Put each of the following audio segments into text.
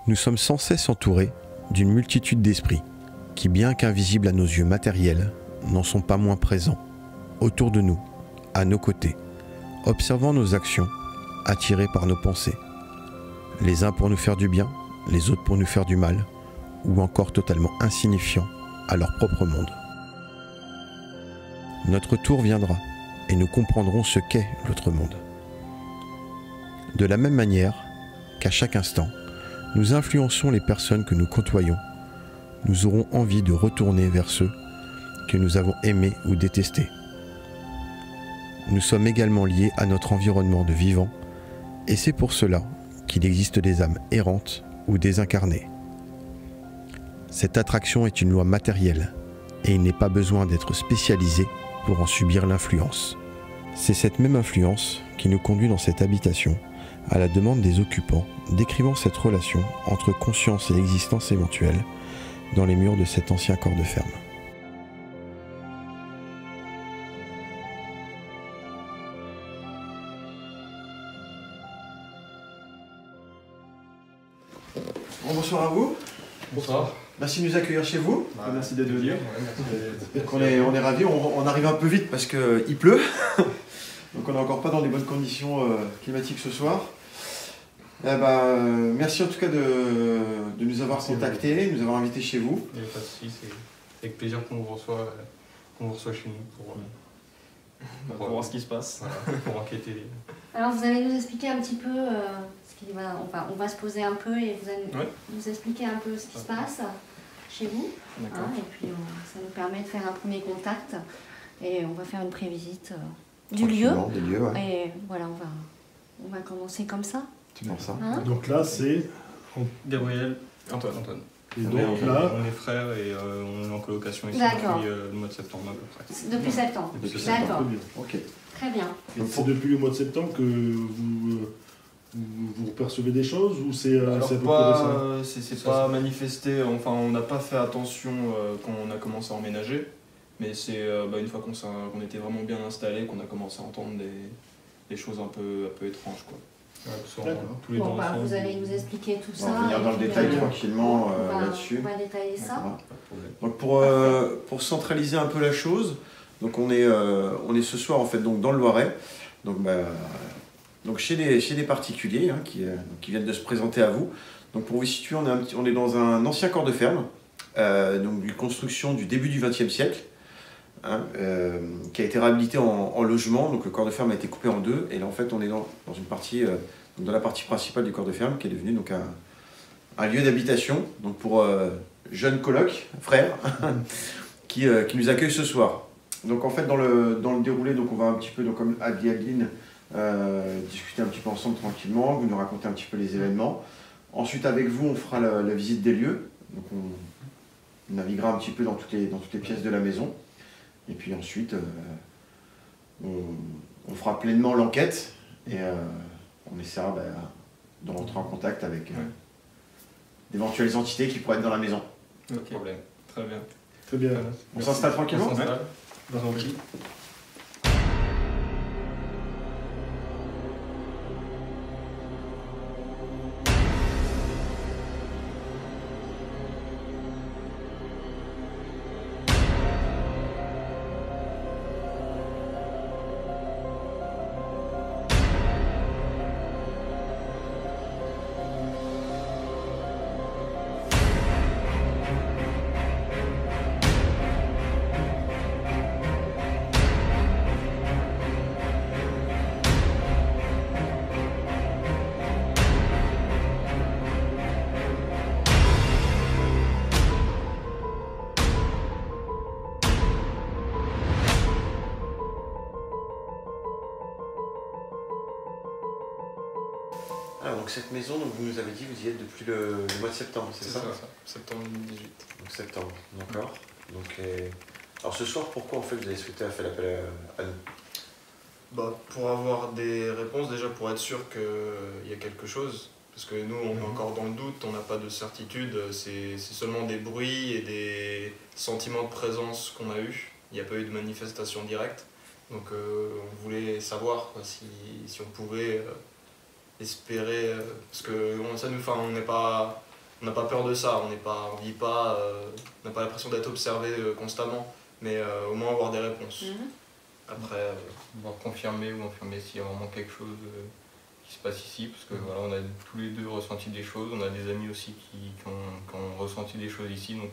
Nous sommes sans cesse entourés d'une multitude d'esprits qui, bien qu'invisibles à nos yeux matériels, n'en sont pas moins présents, autour de nous, à nos côtés, observant nos actions, attirés par nos pensées. Les uns pour nous faire du bien, les autres pour nous faire du mal, ou encore totalement insignifiants à leur propre monde. Notre tour viendra et nous comprendrons ce qu'est l'autre monde. De la même manière qu'à chaque instant, nous influençons les personnes que nous côtoyons, nous aurons envie de retourner vers ceux que nous avons aimés ou détestés. Nous sommes également liés à notre environnement de vivants, et c'est pour cela qu'il existe des âmes errantes ou désincarnées. Cette attraction est une loi matérielle, et il n'est pas besoin d'être spécialisé pour en subir l'influence. C'est cette même influence qui nous conduit dans cette habitation, à la demande des occupants, décrivant cette relation entre conscience et existence éventuelle dans les murs de cet ancien corps de ferme. Bonsoir à vous. Bonsoir. Merci de nous accueillir chez vous. Merci d'être venu. On est ravis, on arrive un peu vite parce qu'il pleut. Donc on n'est encore pas dans les bonnes conditions climatiques ce soir. Merci en tout cas de nous avoir contactés, de nous avoir invités chez vous. Il n'y a pas de souci, c'est avec plaisir qu'on vous reçoit chez nous pour voir ce qui se passe, pour enquêter. Alors vous allez nous expliquer un petit peu, on va se poser un peu et vous allez nous expliquer un peu ce qui se passe chez vous. Et puis ça nous permet de faire un premier contact et on va faire une prévisite du lieu. Et voilà, on va commencer comme ça. C'est pour ça. Donc là, c'est Gabriel, Antoine. Et donc là, on est frères et on est en colocation ici depuis le mois de septembre à peu près. Depuis septembre. D'accord. Ok. Très bien. et c'est depuis le mois de septembre que vous percevez des choses ou c'est à peu près c'est pas manifesté, enfin on n'a pas fait attention quand on a commencé à emménager, mais c'est une fois qu'on était vraiment bien installé qu'on a commencé à entendre des choses un peu étranges quoi. Tous les deux ensemble. Vous allez nous expliquer tout ça. On va venir dans le détail tranquillement là-dessus. On va détailler ça. Donc pour centraliser un peu la chose, donc on est ce soir en fait donc dans le Loiret, donc chez des particuliers qui viennent de se présenter à vous. Donc pour vous situer, on est dans un ancien corps de ferme, donc d'une construction du début du XXe siècle, qui a été réhabilité en logement. Donc le corps de ferme a été coupé en deux, et là en fait on est dans une partie, dans la partie principale du corps de ferme, qui est devenu donc un lieu d'habitation, donc pour jeunes colocs, frères, qui nous accueillent ce soir. Donc en fait dans le déroulé, donc on va un petit peu, donc, comme a dit Adeline, discuter un petit peu ensemble tranquillement, vous nous racontez un petit peu les événements. Ensuite avec vous on fera la visite des lieux, donc on naviguera un petit peu dans toutes les pièces de la maison. Et puis ensuite, on fera pleinement l'enquête et on essaiera de rentrer en contact avec d'éventuelles entités qui pourraient être dans la maison. Ok, problème. Très bien. Très bien. On s'installe tranquillement. On s'installe. Gentil. Alors donc cette maison, donc vous nous avez dit, vous y êtes depuis le mois de septembre, c'est ça? Septembre 2018. Donc septembre, d'accord. Donc alors ce soir, pourquoi en fait vous avez souhaité faire appel à nous? Pour avoir des réponses, déjà pour être sûr qu'il y a quelque chose, parce que nous on est encore dans le doute, on n'a pas de certitude, c'est seulement des bruits et des sentiments de présence qu'on a eu. Il n'y a pas eu de manifestation directe, donc on voulait savoir quoi, si on pouvait espérer, parce que on n'est pas on n'a pas peur de ça, on n'a pas l'impression d'être observé constamment, mais au moins avoir des réponses. Après, pouvoir confirmer ou infirmer s'il y a vraiment quelque chose qui se passe ici, parce que voilà, on a tous les deux ressenti des choses, on a des amis aussi qui ont ressenti des choses ici, donc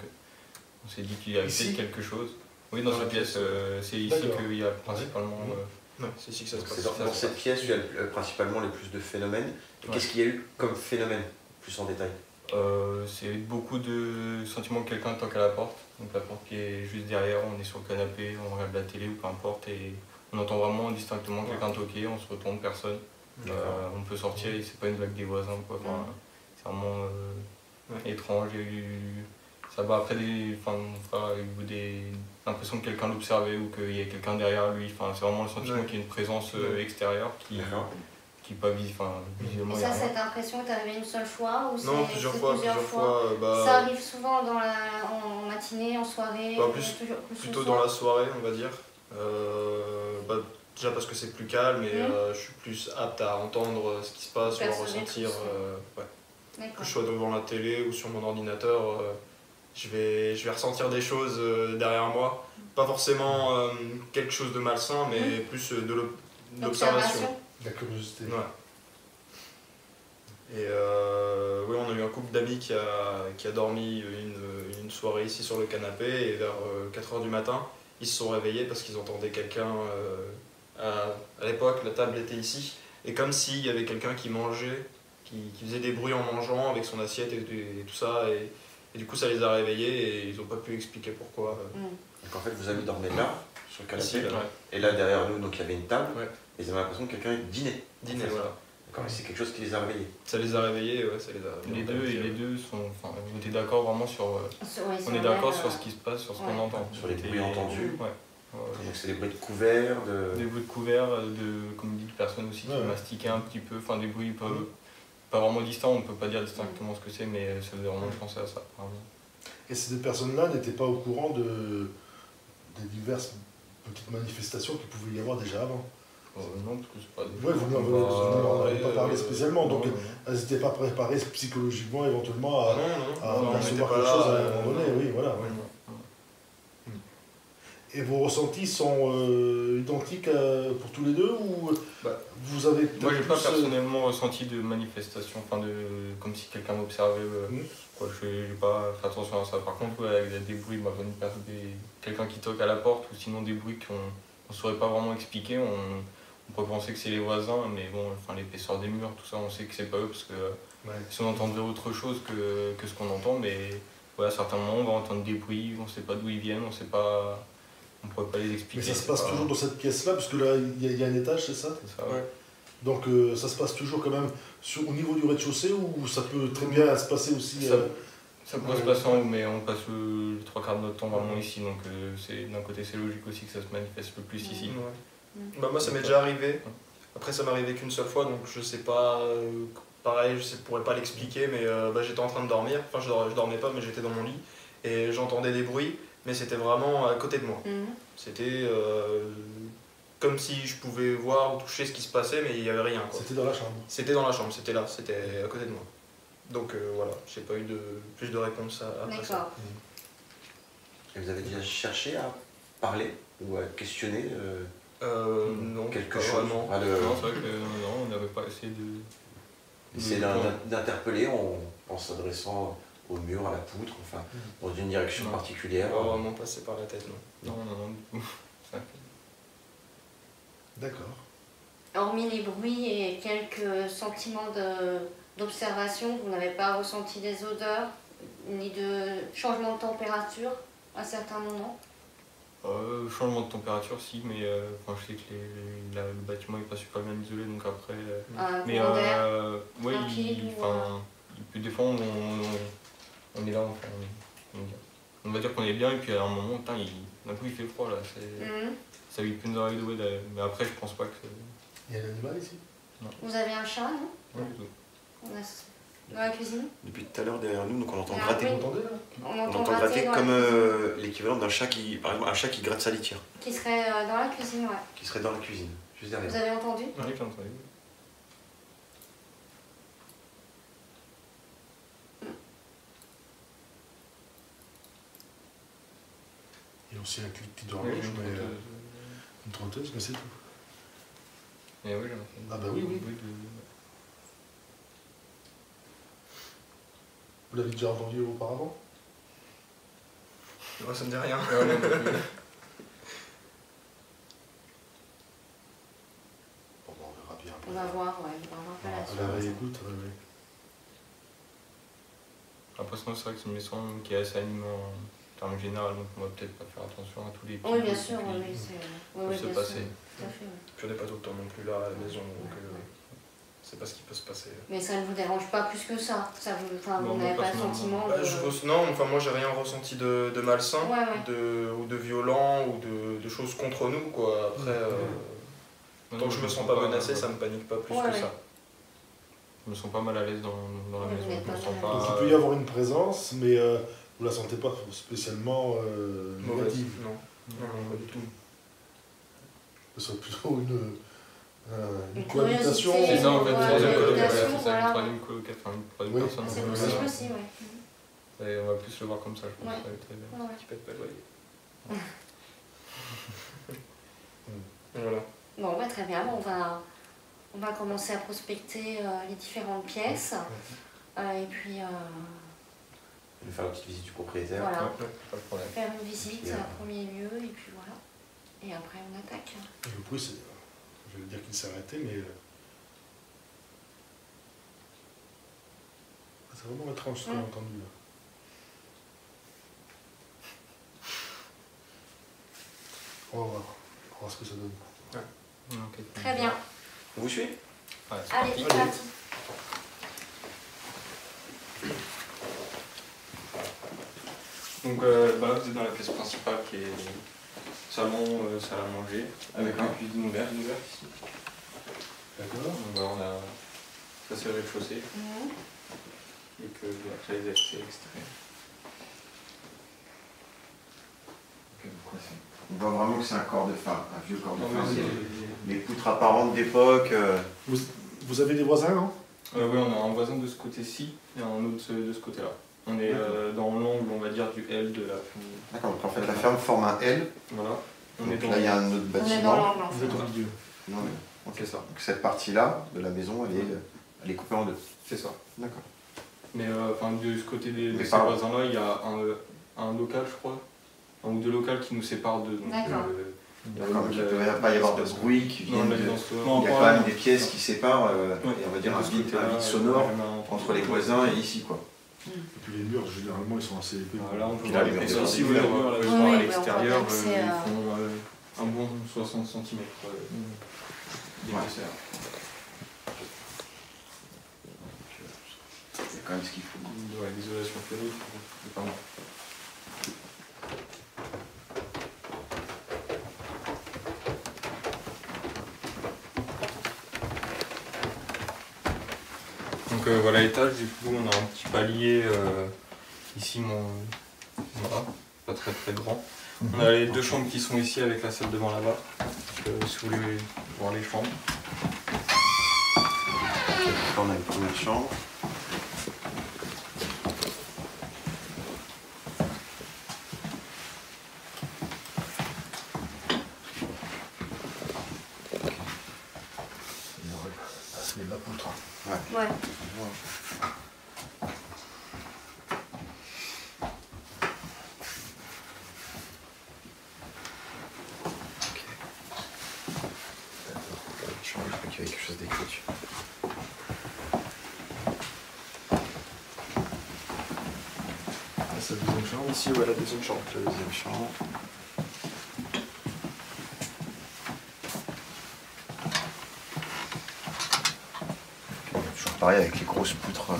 on s'est dit qu'il y avait peut-être quelque chose. Oui, dans cette pièce, c'est ici qu'il y a principalement... c'est ici que ça se passe. Dans cette pièce, il y a principalement les plus de phénomènes. Qu'est-ce qu'il y a eu comme phénomène, plus en détail? C'est beaucoup de sentiments que quelqu'un toque à la porte, donc la porte qui est juste derrière, on est sur le canapé, on regarde la télé ou peu importe, et on entend vraiment distinctement quelqu'un toquer, on se retourne, personne. On peut sortir et c'est pas une blague des voisins, quoi. Enfin, c'est vraiment étrange. Ça va après mon frère a eu l'impression que quelqu'un l'observait ou qu'il y a quelqu'un derrière lui. Enfin, c'est vraiment le sentiment qu'il y a une présence extérieure qui pas visuellement. Et ça, cette impression est arrivée une seule fois ou non, plusieurs fois. Ça arrive souvent en matinée, en soirée? Plutôt dans la soirée, on va dire. Déjà parce que c'est plus calme et je suis plus apte à entendre ce qui se passe ou à ressentir. Que je sois devant la télé ou sur mon ordinateur, je vais ressentir des choses derrière moi. Pas forcément quelque chose de malsain, mais plus de l'observation. La curiosité. Et oui, on a eu un couple d'amis qui a dormi une soirée ici sur le canapé et vers 4 h du matin, ils se sont réveillés parce qu'ils entendaient quelqu'un. À l'époque, la table était ici, et comme s'il y avait quelqu'un qui mangeait, qui faisait des bruits en mangeant avec son assiette et tout ça, et du coup ça les a réveillés et ils n'ont pas pu expliquer pourquoi. Donc en fait, vous avez dormi là, sur le canapé, ici, et là derrière nous, donc il y avait une table, et ils avaient l'impression que quelqu'un dînait. Voilà. D'accord, et c'est quelque chose qui les a réveillés. Ça les a réveillés, ça les a réveillés. Les deux sont. Enfin, on était d'accord vraiment sur. On est d'accord sur ce qui se passe, sur ce qu'on entend. Sur les bruits entendus. Donc c'est des bruits de couverts, Des bruits de couverts, comme dit, de personnes aussi qui mastiquaient un petit peu, enfin des bruits pas vraiment distants, on peut pas dire distinctement ce que c'est, mais ça faisait vraiment penser à ça. Et ces deux personnes-là n'étaient pas au courant des diverses petites manifestations qu'il pouvait y avoir déjà avant? Non, parce que c'est pas des choses... vous n'en avez pas parlé spécialement, donc elles n'étaient pas préparées psychologiquement éventuellement à recevoir quelque chose à un moment donné, oui, voilà. Et vos ressentis sont identiques pour tous les deux ou vous avez moi, j'ai pas personnellement ressenti de manifestation, comme si quelqu'un m'observait. Je n'ai pas fait attention à ça. Par contre, il y a des bruits, quelqu'un qui toque à la porte ou sinon des bruits qu'on ne saurait pas vraiment expliquer. On pourrait penser que c'est les voisins, mais bon, l'épaisseur des murs, tout ça, on sait que c'est pas eux parce que si on entendrait autre chose que ce qu'on entend, mais à certains moments, on va entendre des bruits, on ne sait pas d'où ils viennent, on ne pourrait pas les expliquer. Mais ça se passe toujours dans cette pièce-là, parce que là, il y a un étage, c'est ça? C'est ça, ouais. Donc ça se passe toujours quand même au niveau du rez-de-chaussée, ou ça peut très bien se passer aussi Ça peut se passer en haut, mais on passe les 3/4 de notre temps vraiment ici, donc d'un côté c'est logique aussi que ça se manifeste le plus ici. Moi ça m'est déjà arrivé, après ça m'est arrivé qu'une seule fois, donc je sais pas, pareil, je pourrais pas l'expliquer, mais j'étais en train de dormir, enfin je dormais pas, mais j'étais dans mon lit, et j'entendais des bruits, mais c'était vraiment à côté de moi. C'était comme si je pouvais voir ou toucher ce qui se passait, mais il n'y avait rien. C'était dans la chambre? C'était dans la chambre, c'était là, c'était à côté de moi. Donc voilà, j'ai pas eu plus de réponse après ça. Et vous avez déjà cherché à parler ou à questionner non, quelque chose? Non, c'est vrai que non, on n'avait pas essayé de... Essayer d'interpeller en s'adressant au mur, à la poutre, enfin, dans une direction particulière. Pas vraiment passer par la tête, non. Non, du coup. D'accord. Hormis les bruits et quelques sentiments d'observation, vous n'avez pas ressenti des odeurs, ni de changement de température à certains moments? Changement de température, si, mais je sais que le bâtiment n'est pas super bien isolé, donc après... mais ouais, des fois on est là, on va dire qu'on est bien, et puis à un moment, d'un coup il fait froid là, ça lui peut nous arriver, mais après je pense pas que... Il y a un animal ici? Non. Vous avez un chat, non? Non, du tout. Dans la cuisine? Depuis tout à l'heure derrière nous, donc on entend gratter. Oui. Vous entendez là? On entend gratter dans comme l'équivalent d'un chat qui, par exemple, un chat qui gratte sa litière. Qui serait dans la cuisine, ouais. Qui serait dans la cuisine, juste derrière. Vous avez entendu? Oui, j'ai entendu. aussi un clic de horloge, mais une trotteuse, mais c'est tout. Et oui, ah bah oui, oui. Vous l'avez déjà entendu auparavant? Moi, ça me dit rien. Bon, on verra bien. On va voir, ouais, on va voir par la suite. La réécoute, oui. Après, sinon, c'est vrai que c'est une maison qui est assez animée en termes généraux, donc on va peut-être pas faire attention à tous les petits. Oui, bien sûr, oui, se passer. Tout à fait, oui. Puis on n'est pas tout le temps non plus là à la maison, donc c'est pas ce qui peut se passer. Mais ça ne vous dérange pas plus que ça, enfin, Non, vous n'avez pas le sentiment de... Non, enfin moi j'ai rien ressenti de malsain, Ouais. ou de violent, ou de choses contre nous, quoi. Après, tant que je me sens pas menacé, ça me panique pas plus que ça. Je me sens pas mal à l'aise dans la maison. Je me sens pas... Donc il peut y avoir une présence, mais vous la sentez pas spécialement négative. Non, pas du tout. Ce serait plutôt une cohabitation. C'est ça en fait, troisième troisième Oui. personne. C'est possible aussi, oui. Et on va plus le voir comme ça, je pense. Ouais. Qui peut être pas loyer. Voilà. Bon, bah, très bien, on va commencer à prospecter les différentes pièces. Et puis... faire une petite visite du propriétaire. Voilà. Pas de problème. Faire une visite à premier lieu, et puis voilà. Et après, on attaque. Le bruit, je vais dire qu'il s'est arrêté, mais... C'est vraiment étrange ce qu'on a entendu là. On va voir ce que ça donne. Okay. Très bien. On vous suit? Ouais, Allez, c'est parti. Donc là, vous êtes dans la pièce principale qui est salon, salle à manger, avec une cuisine ouverte ici. D'accord. Donc on a ça c'est le rez-de-chaussée. Et que après les accès extraits. On voit vraiment que c'est un corps de femme, un vieux corps de femme. Les poutres apparentes d'époque. Vous avez des voisins, non? Oui, on a un voisin de ce côté-ci et un autre de ce côté-là. On est dans l'angle, on va dire, du L de la ferme. D'accord, donc en fait la ferme forme un L. Voilà. Donc là il y a un autre On est dans bâtiment. l'angle, en Vous êtes au milieu. Non, mais, C'est ça. donc cette partie-là de la maison, elle est coupée en deux. C'est ça. D'accord. Mais enfin, de ce côté de Mais ces par- voisins-là, il y a un local, je crois. Un ou deux locales qui nous séparent d'eux. D'accord. D'accord, donc il ne peut pas y avoir de bruit qui vient de... Il y a Non, quand même des pièces qui séparent, et on va dire un vide sonore entre les voisins et ici, quoi. Et puis les murs, généralement, ils sont assez épais. Là, on peut Puis voir là, les les pièces murs aussi, ouverts. vous voyez, Oui, à oui, l'extérieur, on voit bien que c'est, ils font un bon 60 cm d'épaisseur. C'est quand même ce qu'il faut. Ouais, l'isolation ferrée, c'est pas mal. Donc voilà l'étage, du coup on a un petit palier ici, voilà, pas très très grand. On a les deux chambres qui sont ici avec la salle de bain là-bas, si vous voulez voir les chambres. Là on a une première chambre. C'est de la poutre. Ouais. Je crois qu'il y avait quelque chose d'écrit dessus. C'est la deuxième chambre. Ici, ouais, la deuxième chambre. La deuxième chambre. Toujours pareil avec les grosses poutres.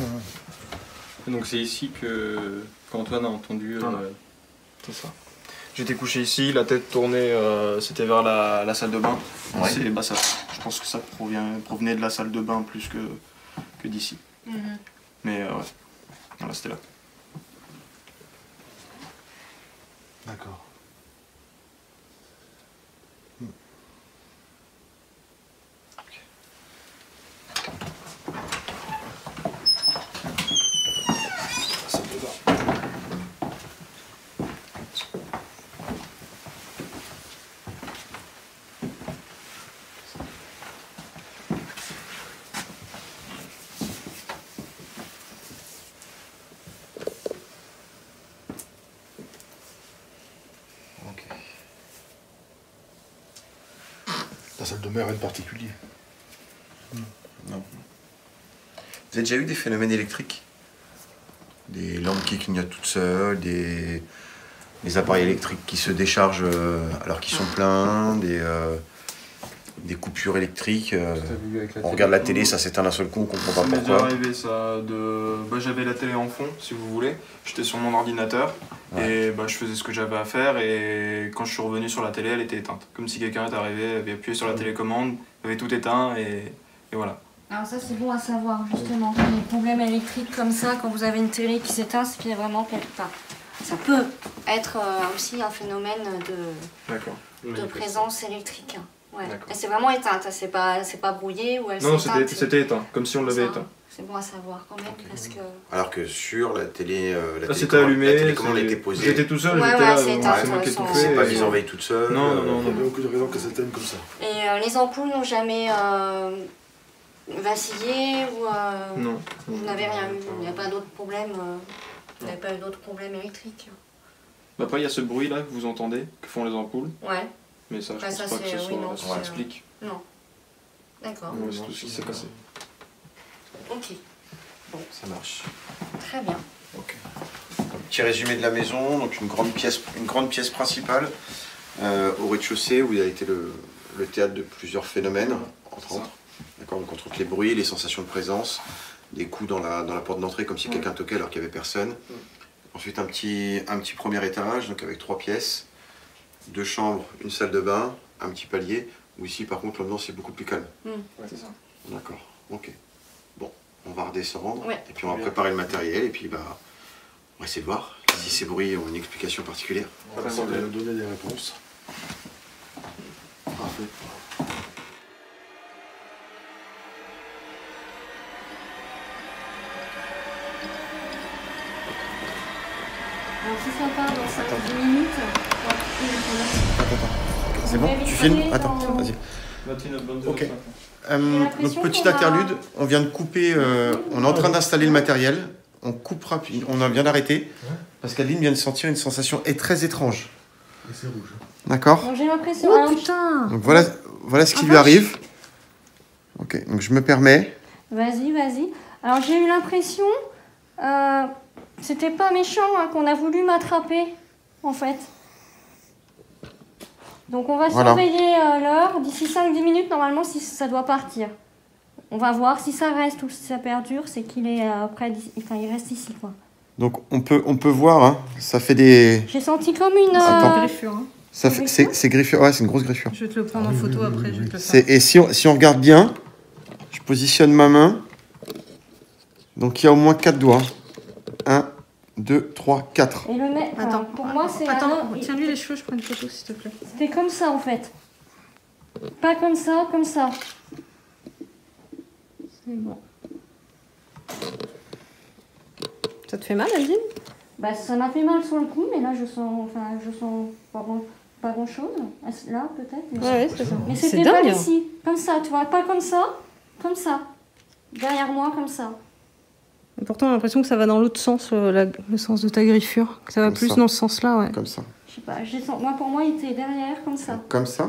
Donc c'est ici qu'Antoine a entendu... C'est ça. J'étais couché ici, la tête tournée, c'était vers la salle de bain. Ouais. Ça, je pense que ça provenait de la salle de bain plus que d'ici. Mais ouais, voilà, c'était là. D'accord. La salle de bain. La salle de mer, rien de particulier. Non. Vous avez déjà eu des phénomènes électriques? Des lampes qui clignotent toutes seules, des appareils électriques qui se déchargent alors qu'ils sont pleins, des coupures électriques. On regarde la télé, ça s'éteint d'un seul coup, on comprend pas Ça m'est déjà pourquoi. arrivé ça. J'avais la télé en fond, si vous voulez. J'étais sur mon ordinateur et je faisais ce que j'avais à faire. Et quand je suis revenu sur la télé, elle était éteinte. Comme si quelqu'un était arrivé, avait appuyé sur la télécommande, avait tout éteint et voilà. Alors ça c'est bon à savoir justement, les problèmes électriques comme ça, quand vous avez une télé qui s'éteint, c'est qu'il y a vraiment quelque part. Ça peut être aussi un phénomène de présence électrique. Ouais. Elle s'est vraiment éteinte, c'est pas brouillé ou elle s'est Non, éteinte. c'était éteint, comme si on l'avait éteint. C'est bon à savoir quand même, parce que... Alors que sur la télé, c'était allumé, la télécommande était posée. J'étais tout seul, Ouais, j'étais là, c'est éteint, moi qui ai tout C'est fait. pas mise en veille toute seule. Non. Il n'y avait aucune raison que ça s'éteigne comme ça. Et les ampoules n'ont jamais vacillé ou... Non. Vous n'avez rien eu, il n'y a pas d'autres problèmes, vous n'avez pas eu d'autres problèmes électriques? Après, il y a ce bruit là que vous entendez, que font les ampoules. Ouais. Mais ça, je Bah, pense ça, pas que ce c'est- oui, non, soit... Ça c'est- explique. Non. D'accord. Ouais, c'est tout ce qui s'est passé. Ok, Ça marche. très bien. Ok. Petit résumé de la maison, donc une grande pièce principale au rez-de-chaussée où il a été le théâtre de plusieurs phénomènes, entre autres. D'accord, donc on trouve les bruits, les sensations de présence, des coups dans la porte d'entrée comme si quelqu'un toquait alors qu'il n'y avait personne. Ensuite un petit premier étage, donc avec 3 pièces, 2 chambres, une salle de bain, un petit palier, où ici par contre l'ambiance est beaucoup plus calme. Ouais, c'est ça. D'accord, ok. Bon, on va redescendre, Ouais. et puis on va préparer le matériel, et puis on va essayer de voir si ces bruits ont une explication particulière. On va essayer de donner des réponses. Parfait. Alors si ça part dans 5-10 minutes, C'est bon? Tu filmes? Attends, vas-y. Ok. Donc petit interlude, on vient de couper, on est en train d'installer le matériel, on coupe rapide, on vient d'arrêter, parce qu'Adeline vient de sentir une sensation très étrange. Et c'est rouge. D'accord? Bon, j'ai l'impression... Oh putain! Donc voilà ce qui lui arrive. Ok, donc je me permets. Vas-y. Alors j'ai eu l'impression... c'était pas méchant hein, qu'on a voulu m'attraper, en fait. Donc on va surveiller l'heure. D'ici 5-10 minutes, normalement, si ça doit partir. On va voir si ça reste ou si ça perdure, c'est qu'il est près d'ici. Enfin, il reste ici, quoi. Donc on peut voir, hein, ça fait des... J'ai senti comme une... Attends. Griffure, hein. Ça fait, c'est griffure, ouais, c'est une grosse griffure. Je vais te le prendre en photo après, je vais te le faire. Et si on regarde bien, je positionne ma main. Donc il y a au moins 4 doigts. 1, 2, 3, 4. Et le mec, Attends, pour moi, c'est... Attends, tiens-lui les cheveux, je prends une photo s'il te plaît. C'était comme ça, en fait. Pas comme ça, comme ça. C'est bon. Ça te fait mal, Adeline? Bah, ça m'a fait mal sur le coup, mais là, je sens pas grand-chose. Là, peut-être. Mais, Ouais, c'est ça. mais C'est c'était pas dingue. ici. Comme ça, tu vois. Pas comme ça. Comme ça. Derrière moi, comme ça. Et pourtant, on a l'impression que ça va dans l'autre sens, le sens de ta griffure. Que ça va Comme plus ça. dans ce sens-là, ouais. Comme ça. Je sais pas. Moi, pour moi, il était derrière, comme ça. Comme ça.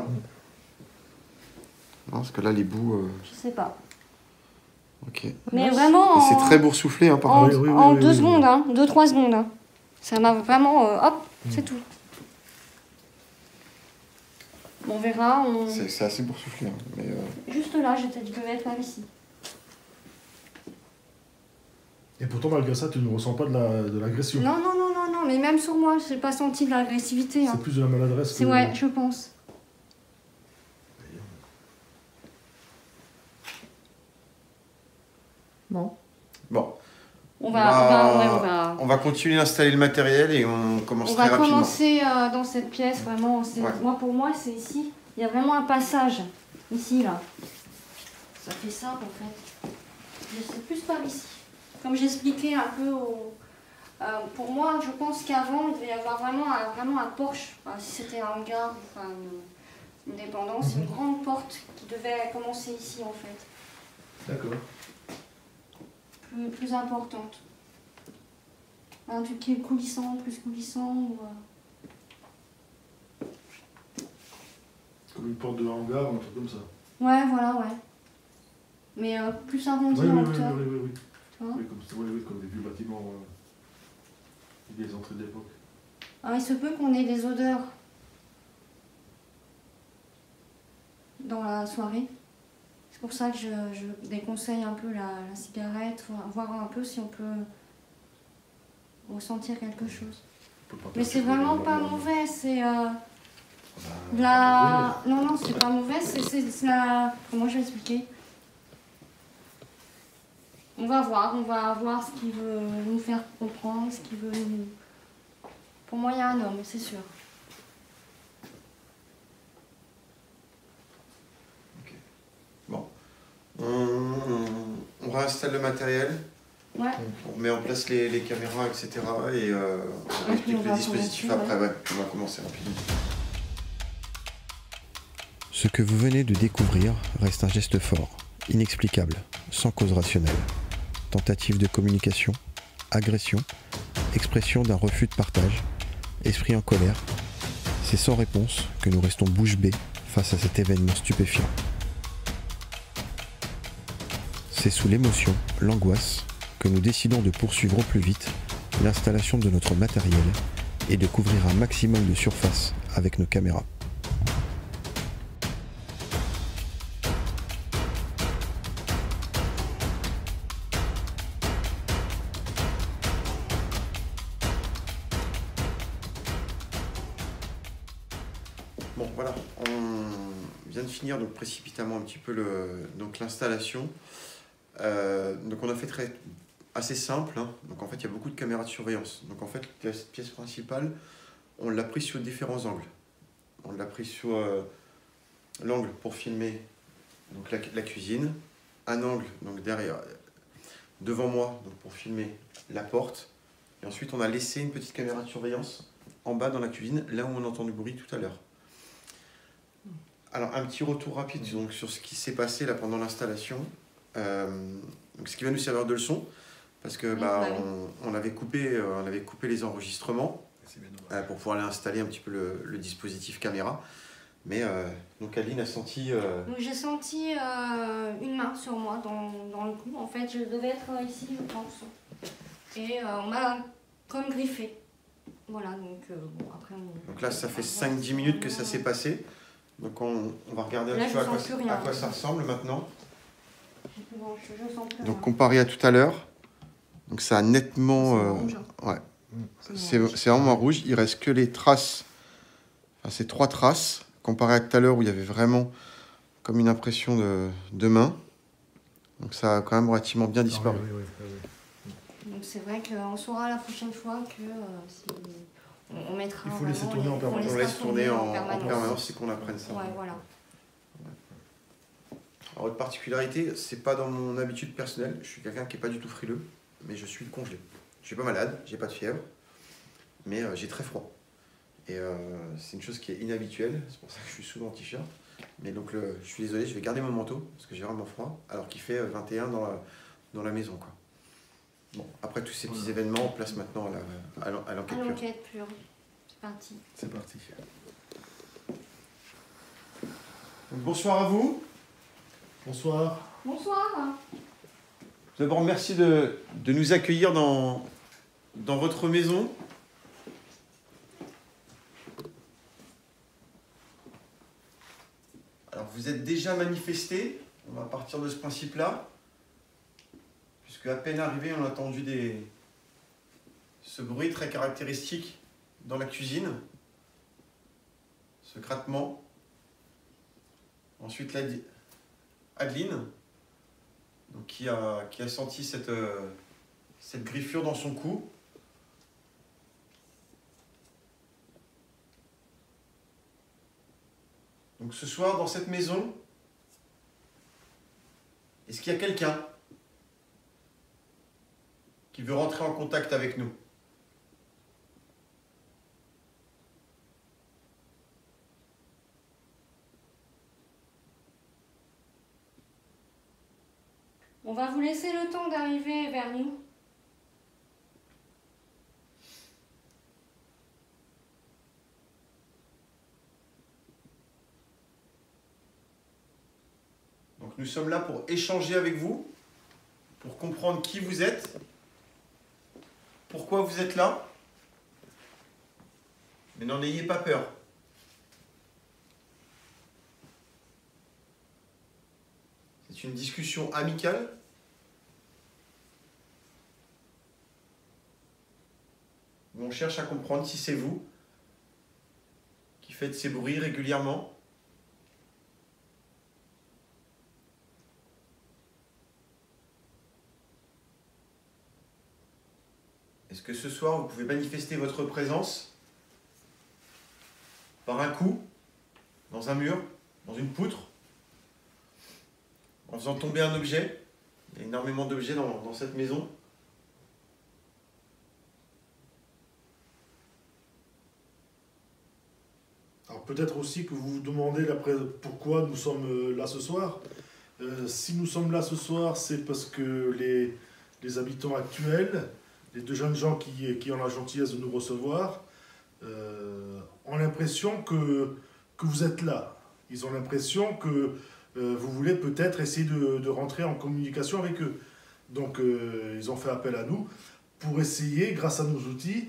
Non, parce que là, les bouts... Je sais pas. Ok. Et Mais vraiment, c'est très boursouflé, hein, par en, contre. en 2 secondes, hein. 2-3 secondes. Hein. Ça m'a vraiment... hop, c'est tout. On verra. C'est assez boursouflé. Hein, mais, Juste là, je devais être par ici. Et pourtant, malgré ça, tu ne ressens pas de l'agression. Non, mais même sur moi, j'ai pas senti de l'agressivité. Hein. C'est plus de la maladresse C'est ouais, je pense. Bon. Bon. On va On va continuer d'installer le matériel et on commence on très va rapidement. commencer dans cette pièce, vraiment. Ouais. Moi, pour moi, c'est ici. Il y a vraiment un passage. Ici, là. Ça fait ça, en fait. C'est plus par ici. Comme j'expliquais un peu pour moi, je pense qu'avant, il devait y avoir vraiment un porche. Enfin, si c'était un hangar, enfin, une dépendance, une grande porte qui devait commencer ici, en fait. D'accord. Plus importante. Un truc qui est coulissant, plus coulissant. Ou, Comme une porte de hangar, un truc comme ça. Ouais, voilà, ouais. Mais plus arrondi Oui, en oui, hauteur. oui. Tu vois Comme des vieux bâtiments, des entrées de l'époque. Ah, il se peut qu'on ait des odeurs dans la soirée. C'est pour ça que je déconseille un peu la cigarette, voir un peu si on peut ressentir quelque chose. Mais c'est vraiment pas mauvais, c'est la... Non, c'est pas mauvais, c'est la... Comment je vais expliquer? On va voir ce qu'il veut nous faire comprendre, ce qu'il veut nous... Pour moi, il y a un homme, c'est sûr. Ok. Bon. On réinstalle le matériel. Ouais. On met en place les caméras, etc. Et on explique le dispositif après. Ouais, on va commencer rapidement. Ce que vous venez de découvrir reste un geste fort, inexplicable, sans cause rationnelle. Tentative de communication, agression, expression d'un refus de partage, esprit en colère. C'est sans réponse que nous restons bouche bée face à cet événement stupéfiant. C'est sous l'émotion, l'angoisse, que nous décidons de poursuivre au plus vite l'installation de notre matériel et de couvrir un maximum de surface avec nos caméras. Bon, voilà, on vient de finir donc précipitamment un petit peu l'installation. Donc on a fait assez simple, hein. Donc en fait il y a beaucoup de caméras de surveillance. Donc en fait la pièce principale, on l'a prise sur différents angles. On l'a prise sur l'angle pour filmer donc la cuisine, un angle donc derrière, devant moi donc pour filmer la porte. Et ensuite on a laissé une petite caméra de surveillance en bas dans la cuisine, là où on entend du bruit tout à l'heure. Alors un petit retour rapide donc, sur ce qui s'est passé là pendant l'installation. Donc ce qui va nous servir de leçon, parce que on avait coupé les enregistrements pour pouvoir aller installer un petit peu le dispositif caméra. Mais donc Aline a senti... Donc j'ai senti une main sur moi dans le cou. En fait, je devais être ici, je pense. Et on m'a comme griffé. Voilà, donc bon, après... Donc là, ça fait 5-10 minutes que ça s'est passé. Donc on va regarder un peu à quoi ça ressemble maintenant. Donc comparé à tout à l'heure, donc ça a nettement... ouais, c'est vraiment rouge. Il reste que les traces, enfin ces 3 traces, comparé à tout à l'heure où il y avait vraiment comme une impression de main. Donc ça a quand même relativement bien disparu. Donc c'est vrai qu'on saura la prochaine fois que si on mettra... Il faut laisser tourner en permanence. On laisse tourner en permanence, c'est qu'on apprenne ça. Ouais, voilà. Alors, votre particularité, c'est pas dans mon habitude personnelle. Je suis quelqu'un qui n'est pas du tout frileux, mais je suis congelé. Je suis pas malade, j'ai pas de fièvre, mais j'ai très froid. Et c'est une chose qui est inhabituelle, c'est pour ça que je suis souvent en t-shirt. Mais donc, je suis désolé, je vais garder mon manteau, parce que j'ai vraiment froid, alors qu'il fait 21 dans la maison, quoi. Bon, après tous ces petits événements, on place maintenant à l'enquête pure. L'enquête pure. C'est parti. C'est parti. Donc, bonsoir à vous. Bonsoir. Bonsoir. D'abord, merci de nous accueillir dans votre maison. Alors, vous êtes déjà manifestés. On va partir de ce principe-là. Puisque à peine arrivé, on a entendu ce bruit très caractéristique dans la cuisine. Ce grattement. Ensuite, Adeline, donc qui a senti cette griffure dans son cou. Donc ce soir, dans cette maison, est-ce qu'il y a quelqu'un qui veut rentrer en contact avec nous? On va vous laisser le temps d'arriver vers nous. Donc nous sommes là pour échanger avec vous, pour comprendre qui vous êtes, pourquoi vous êtes là. Mais n'en ayez pas peur. C'est une discussion amicale. Où on cherche à comprendre si c'est vous qui faites ces bruits régulièrement. Est-ce que ce soir, vous pouvez manifester votre présence par un coup, dans un mur, dans une poutre, en faisant tomber un objet? Il y a énormément d'objets dans cette maison. Alors peut-être aussi que vous vous demandez pourquoi nous sommes là ce soir. Si nous sommes là ce soir, c'est parce que les habitants actuels, les deux jeunes gens qui ont la gentillesse de nous recevoir, ont l'impression que vous êtes là. Ils ont l'impression que vous voulez peut-être essayer de rentrer en communication avec eux. Donc ils ont fait appel à nous pour essayer, grâce à nos outils,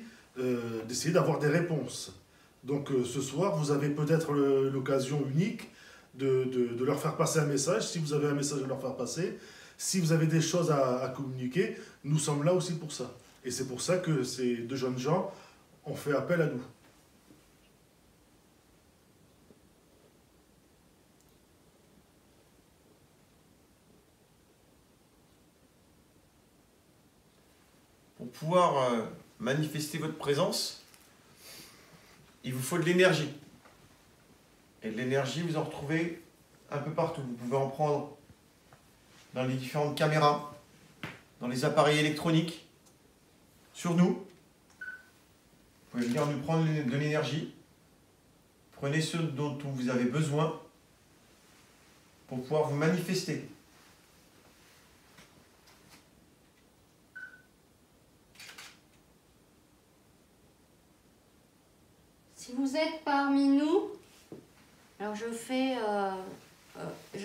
d'essayer d'avoir des réponses. Donc ce soir, vous avez peut-être l'occasion unique de leur faire passer un message. Si vous avez un message à leur faire passer, si vous avez des choses à communiquer, nous sommes là aussi pour ça. Et c'est pour ça que ces deux jeunes gens ont fait appel à nous. Pour pouvoir manifester votre présence, il vous faut de l'énergie. Et de l'énergie, vous en retrouvez un peu partout. Vous pouvez en prendre dans les différentes caméras, dans les appareils électroniques, sur nous. Vous pouvez venir nous prendre de l'énergie. Prenez ce dont vous avez besoin pour pouvoir vous manifester. Si vous êtes parmi nous, alors je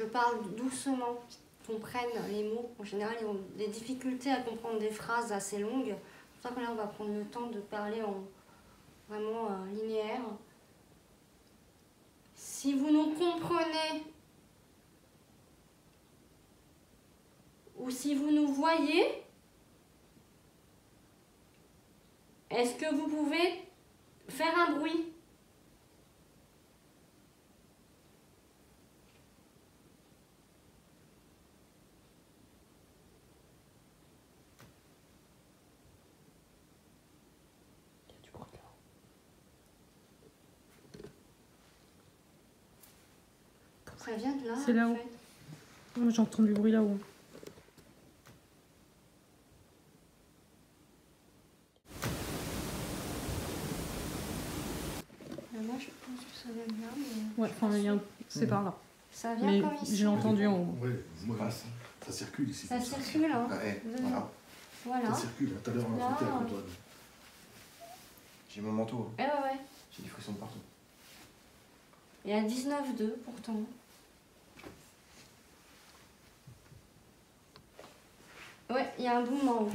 parle doucement, qu'on prenne les mots. En général, ils ont des difficultés à comprendre des phrases assez longues. C'est pour ça que là, on va prendre le temps de parler en vraiment linéaire. Si vous nous comprenez, ou si vous nous voyez, est-ce que vous pouvez faire un bruit? Ça vient de là. C'est là-haut. En fait. Moi, j'entends du bruit là-haut. Moi, je pense que ça vient de là. Mais... Ouais, enfin, c'est par là. Ça vient Mais comme ici. j'ai entendu en haut. Oui, ça circule ici. Ça circule, hein. Ouais, voilà. Voilà. Ça circule. Tout à l'heure, on a foutu avec Antoine. J'ai mon manteau. Ouais, ouais. J'ai des frissons de partout. Il y a 19,2 pourtant. Ouais, il y a un boom en haut.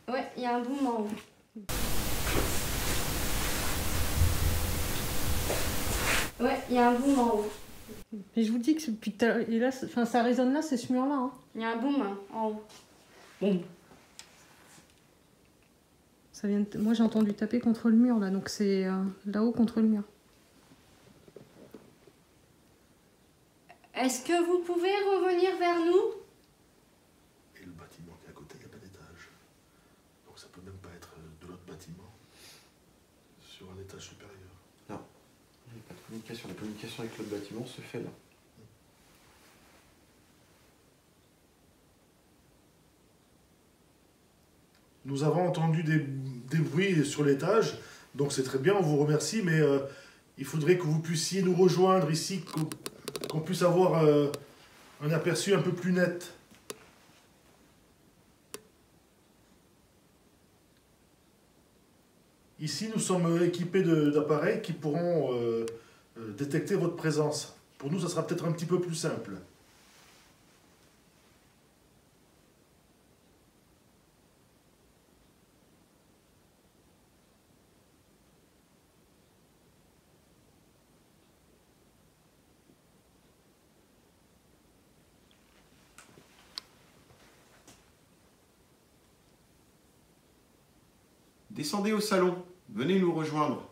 Ouais, il y a un boom en haut. Ouais, il y a un boom en haut. Mais je vous dis que depuis tout à l'heure, et là, ça résonne là, c'est ce mur-là. Hein. Il y a un boom hein, en haut. Boum. Ça vient moi, j'ai entendu taper contre le mur, là, donc c'est là-haut contre le mur. Est-ce que vous pouvez revenir vers nous? Et le bâtiment qui est à côté, il n'y a pas d'étage. Donc ça peut même pas être de l'autre bâtiment sur un étage supérieur. Non, il n'y a pas de communication. La communication avec l'autre bâtiment se fait là. Nous avons entendu des bruits sur l'étage, donc c'est très bien, on vous remercie, mais il faudrait que vous puissiez nous rejoindre ici, qu'on puisse avoir un aperçu un peu plus net. Ici, nous sommes équipés d'appareils qui pourront détecter votre présence. Pour nous, ça sera peut-être un petit peu plus simple. Descendez au salon, venez nous rejoindre.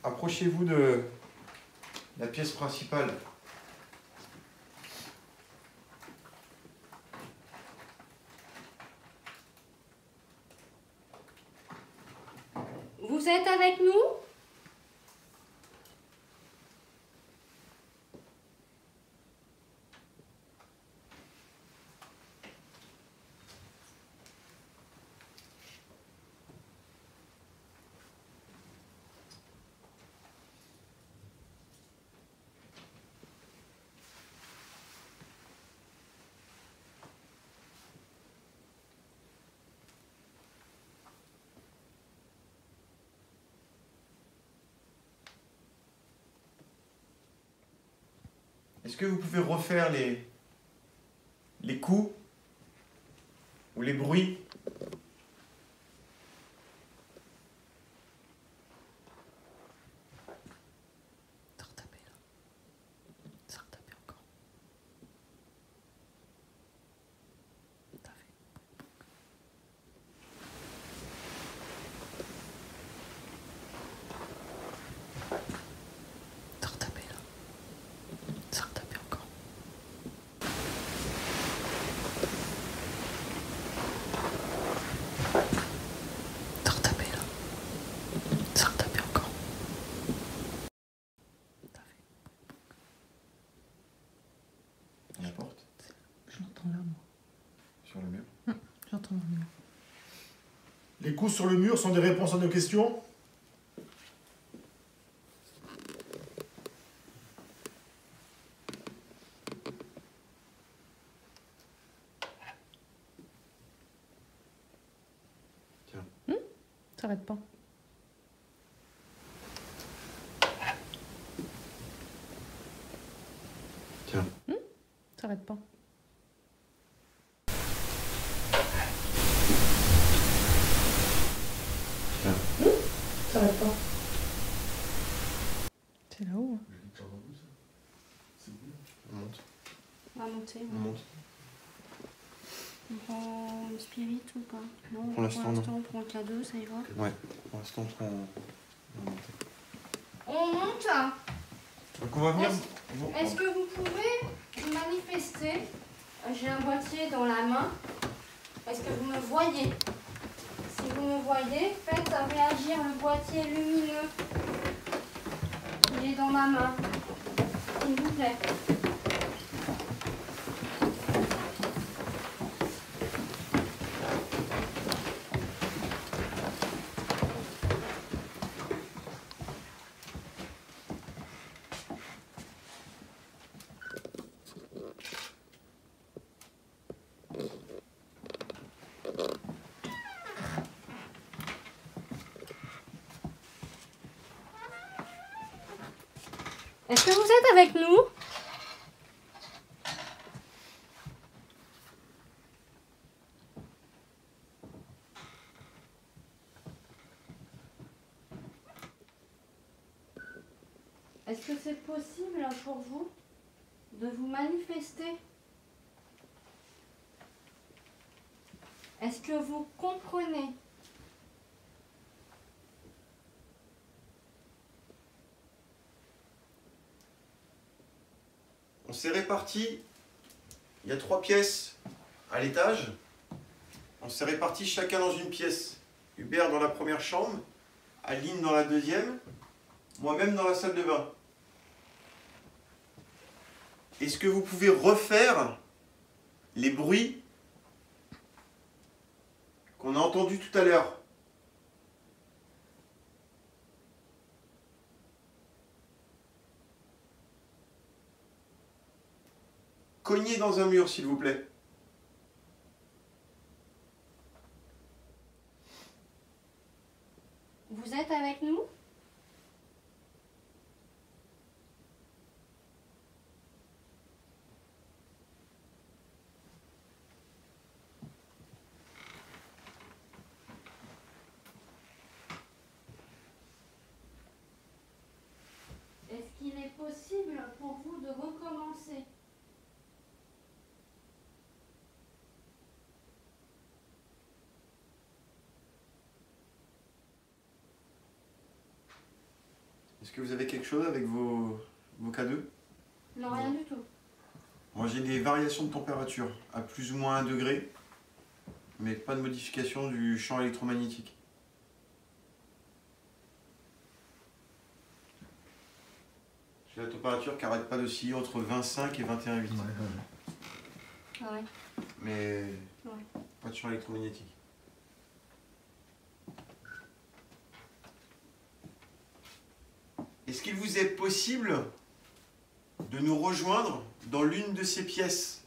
Approchez-vous de la pièce principale. Vous êtes avec nous? Est-ce que vous pouvez refaire les coups ou les bruits? Ça retapait là. Ça retapait encore. T'as fait. Ça retapait là. Ça retapait encore. Ça retapait là. Ça retapait encore. T'as fait. À la porte? Je l'entends là, moi. Sur le mur? J'entends le mur. Les coups sur le mur sont des réponses à nos questions. Ça arrête pas. Tiens. Ça arrête pas. Ça arrête pas. C'est là-haut. Hein. On monte. On va monter. On monte. On prend le spirit ou pas? Non, Pour l'instant, non. on prend que la 2, ça ira. Ouais, pour l'instant, on monte. On monte. Donc on va venir... Est-ce que vous pouvez manifester? J'ai un boîtier dans la main. Est-ce que vous me voyez? Si vous me voyez, faites réagir le boîtier lumineux. Il est dans ma main. S'il vous plaît. Est-ce que vous êtes avec nous? Est-ce que c'est possible pour vous de vous manifester? Est-ce que vous comprenez? On s'est répartis, il y a 3 pièces à l'étage. On s'est répartis chacun dans une pièce. Hubert dans la première chambre, Aline dans la deuxième, moi-même dans la salle de bain. Est-ce que vous pouvez refaire les bruits qu'on a entendus tout à l'heure? cogner dans un mur, s'il vous plaît. Vous êtes avec nous? Est-ce qu'il est possible pour vous de recommencer? Est-ce que vous avez quelque chose avec vos K2? Non, rien du tout. Moi, j'ai des variations de température à plus ou moins 1 degré, mais pas de modification du champ électromagnétique. J'ai la température qui n'arrête pas d'osciller entre 25 et 21,8. Ah ouais. Mais Ouais. pas de champ électromagnétique. Est-ce qu'il vous est possible de nous rejoindre dans l'une de ces pièces?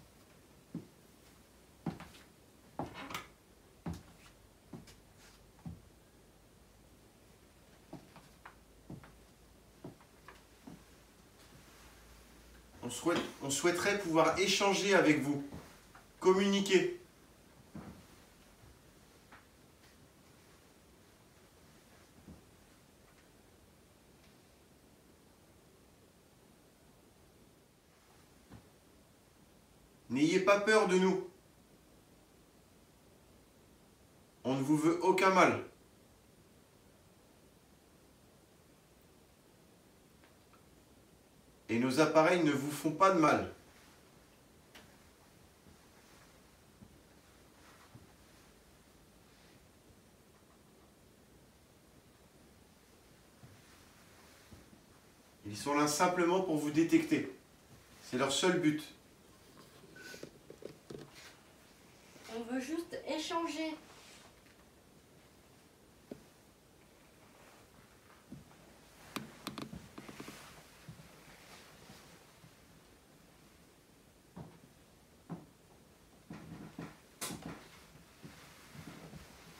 On souhaiterait pouvoir échanger avec vous, communiquer. N'ayez pas peur de nous. On ne vous veut aucun mal. Et nos appareils ne vous font pas de mal. Ils sont là simplement pour vous détecter. C'est leur seul but. On veut juste échanger.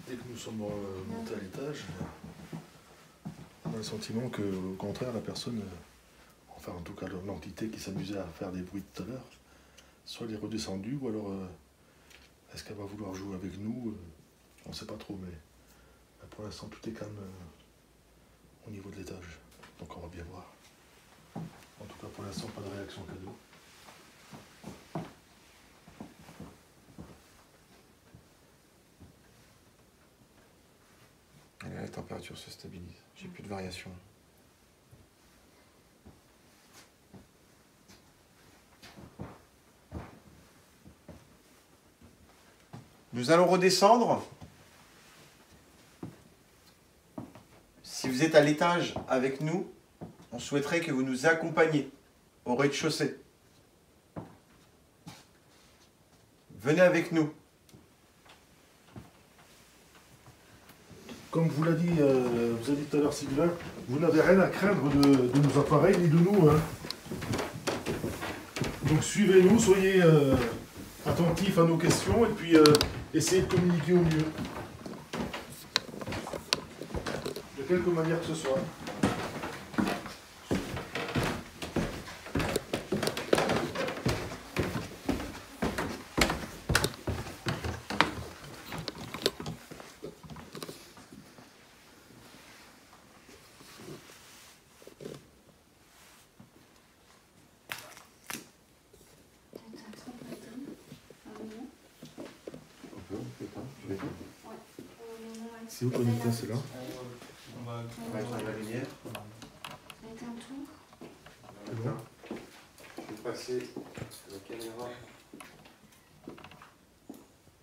Dès que nous sommes montés à l'étage, on a le sentiment que, au contraire, la personne, enfin en tout cas l'entité qui s'amusait à faire des bruits tout à l'heure, soit elle est redescendue ou alors est-ce qu'elle va vouloir jouer avec nous? On ne sait pas trop, mais pour l'instant tout est calme au niveau de l'étage. Donc on va bien voir. En tout cas pour l'instant pas de réaction cadeau. Et là, la température se stabilise. J'ai plus de variation. Nous allons redescendre. Si vous êtes à l'étage avec nous, on souhaiterait que vous nous accompagniez au rez-de-chaussée. Venez avec nous. Comme vous l'a dit, vous avez dit tout à l'heure Sylvain, vous n'avez rien à craindre de nos appareils ni de nous. Hein. Donc suivez-nous, soyez attentifs à nos questions et puis essayez de communiquer au mieux. De quelque manière que ce soit. C'est où qu'on était, c'est là? On va éteindre la lumière. Ça a été un tour. C'est bon. Je vais passer la caméra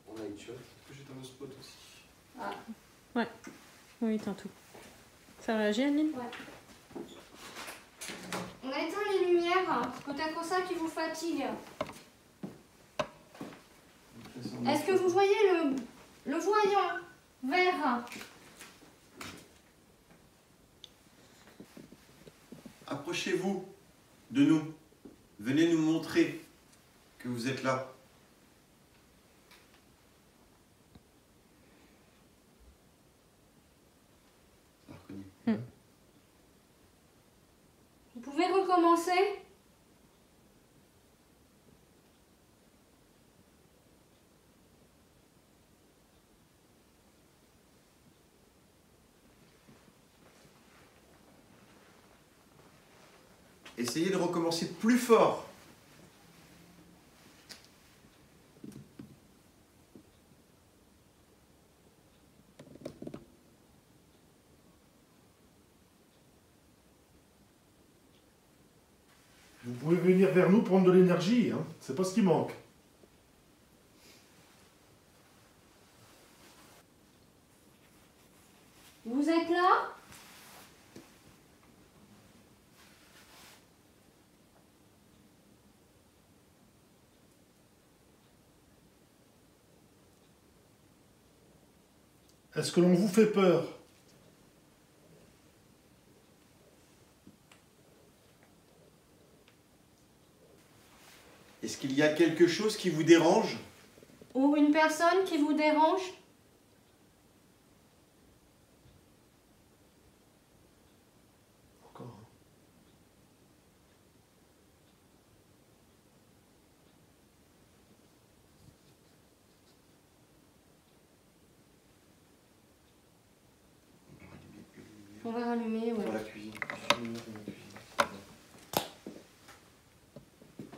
en light shot. J'éteins le spot aussi. Ah. Ouais. Oui, éteins tout. Ça réagit, Anne-Lynn? Ouais. On a éteint les lumières. Peut-être ça qui vous fatigue. Est-ce que vous voyez le voyant vert? Approchez-vous de nous. Venez nous montrer que vous êtes là. Vous pouvez recommencer? Essayez de recommencer plus fort. Vous pouvez venir vers nous prendre de l'énergie, hein. C'est pas ce qui manque. Vous êtes là? Est-ce que l'on vous fait peur? Est-ce qu'il y a quelque chose qui vous dérange? Ou une personne qui vous dérange? Encore. On va rallumer, ouais. Dans la cuisine.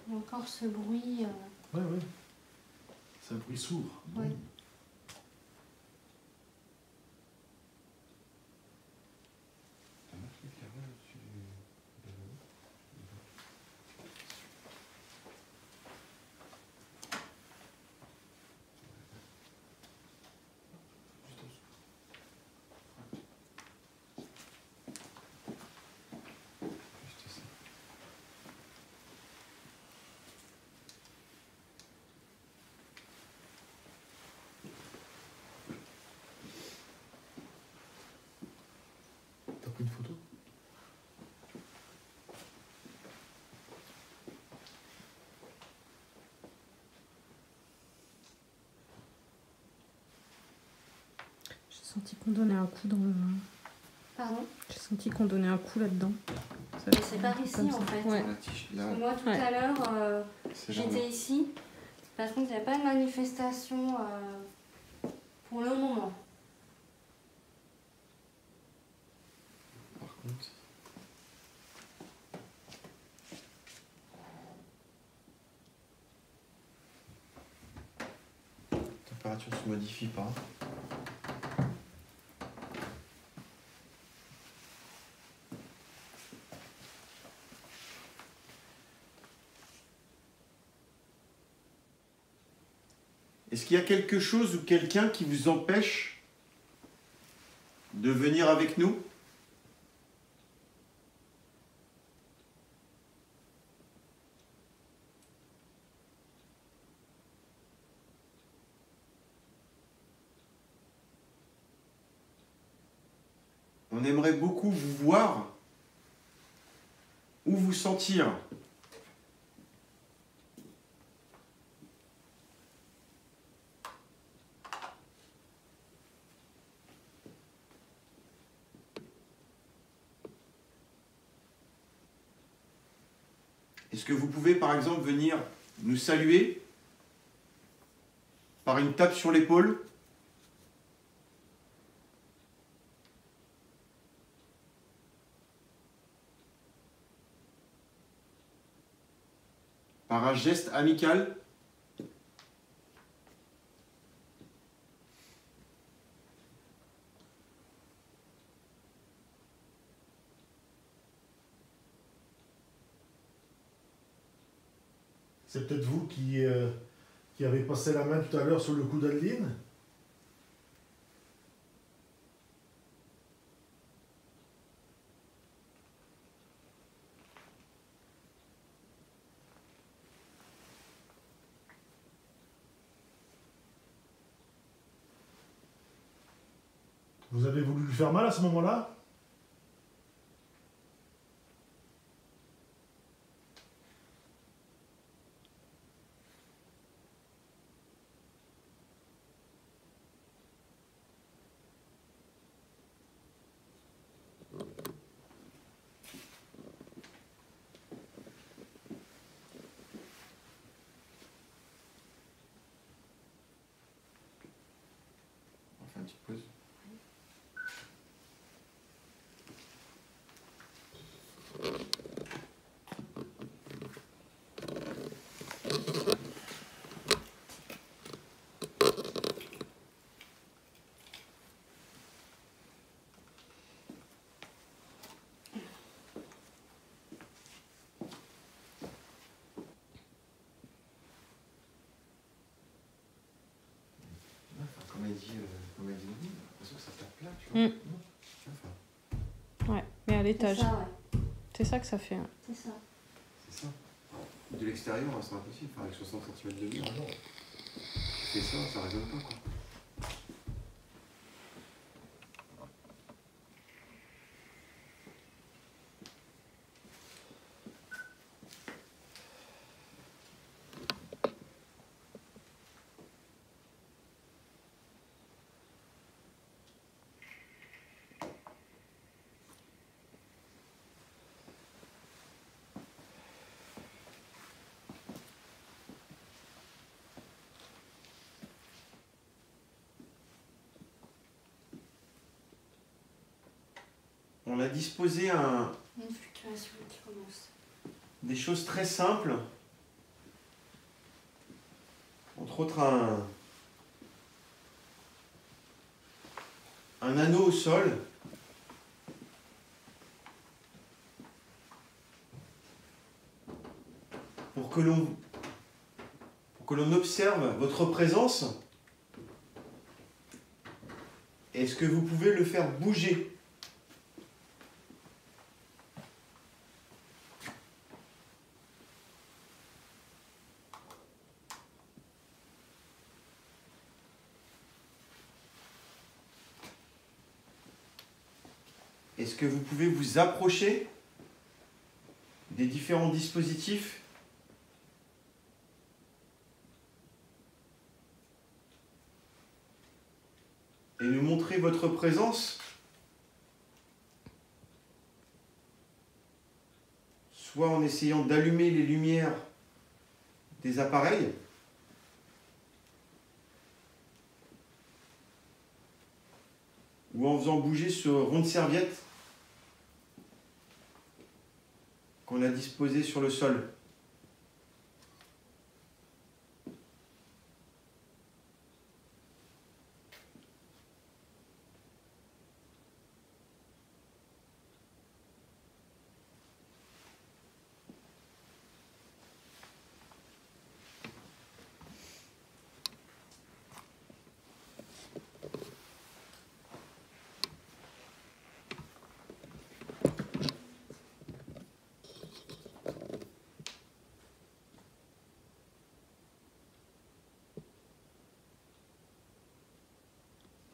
Il y a encore ce bruit. Ouais, ouais. C'est un bruit sourd. Ouais. T'as pris une photo? J'ai senti qu'on donnait un coup dans le... Pardon? J'ai senti qu'on donnait un coup là-dedans. Mais c'est par ici comme ça. en fait. Ouais. Parce que moi tout Ouais. à l'heure, C'est là, j'étais ici. Par contre, il n'y a pas de manifestation pour le moment. Par contre, la température ne se modifie pas. Est-ce qu'il y a quelque chose ou quelqu'un qui vous empêche de venir avec nous? On aimerait beaucoup vous voir ou vous sentir. Est-ce que vous pouvez par exemple venir nous saluer par une tape sur l'épaule? Par un geste amical? C'est peut-être vous qui avez passé la main tout à l'heure sur le cou d'Adeline? Vous avez voulu lui faire mal à ce moment-là? une petite pause. Comme elle dit, j'ai l'impression que ça tape là, tu vois. Ouais, mais à l'étage. C'est ça, ouais. C'est ça que ça fait. C'est ça. C'est ça. De l'extérieur, c'est impossible, enfin, avec 60 cm de mur. Tu fais ça, ça résonne pas, quoi. On a disposé Il y a une fluctuation qui commence. des choses très simples, entre autres un anneau au sol, pour que l'on observe votre présence. Est-ce que vous pouvez le faire bouger ? Est-ce que vous pouvez vous approcher des différents dispositifs ? Et nous montrer votre présence, soit en essayant d'allumer les lumières des appareils, ou en faisant bouger ce rond de serviette qu'on a disposé sur le sol.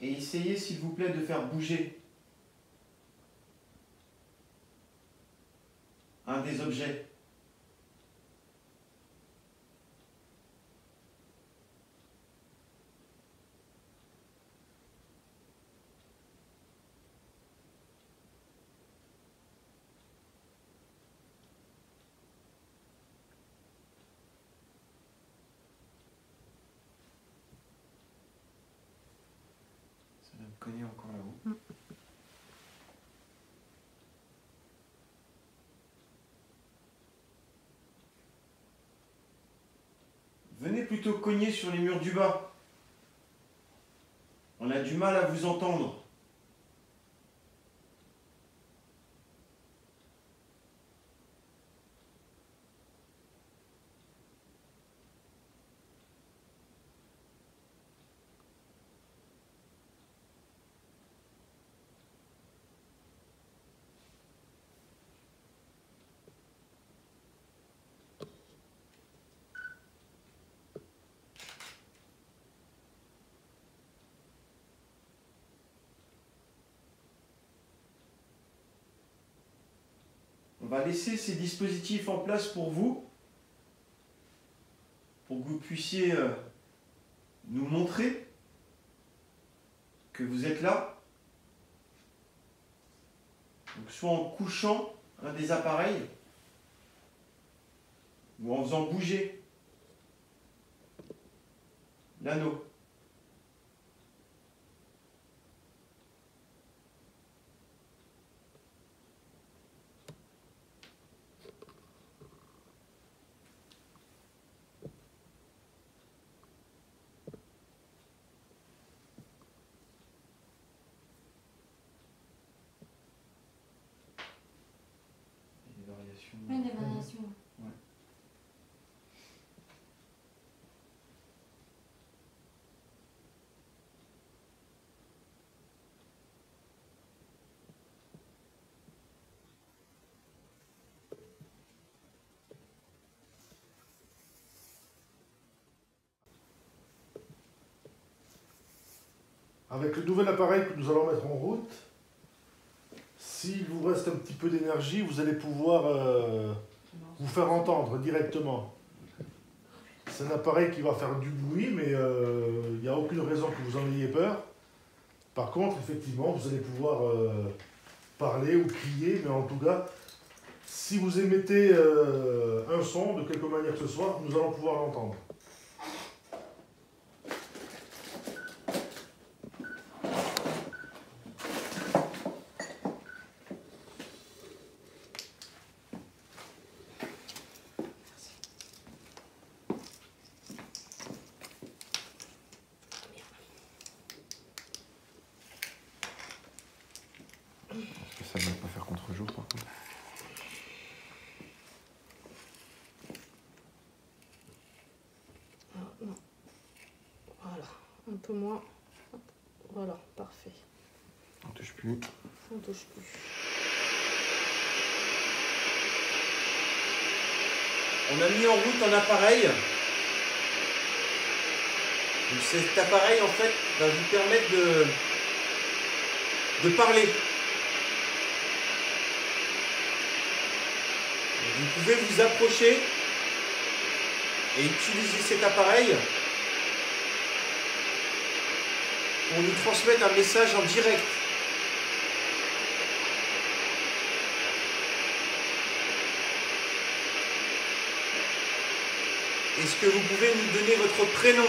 Et essayez, s'il vous plaît, de faire bouger un des objets. Ça va me cogner encore là-haut. Venez plutôt cogner sur les murs du bas. On a du mal à vous entendre. On va laisser ces dispositifs en place pour vous, pour que vous puissiez nous montrer que vous êtes là. Donc, soit en couchant un des appareils, ou en faisant bouger l'anneau. avec le nouvel appareil que nous allons mettre en route, s'il vous reste un petit peu d'énergie, vous allez pouvoir vous faire entendre directement. C'est un appareil qui va faire du bruit, mais il n'y a aucune raison que vous en ayez peur. Par contre, effectivement, vous allez pouvoir parler ou crier, mais en tout cas, si vous émettez un son de quelque manière que ce soit, nous allons pouvoir l'entendre. Ça ne va pas faire contre-jour par contre. Ah, non. Voilà, un peu moins. Voilà, parfait. On touche plus. On touche plus. On a mis en route un appareil. Donc cet appareil en fait va vous permettre de parler. Vous pouvez vous approcher et utiliser cet appareil pour nous transmettre un message en direct. Est-ce que vous pouvez nous donner votre prénom ?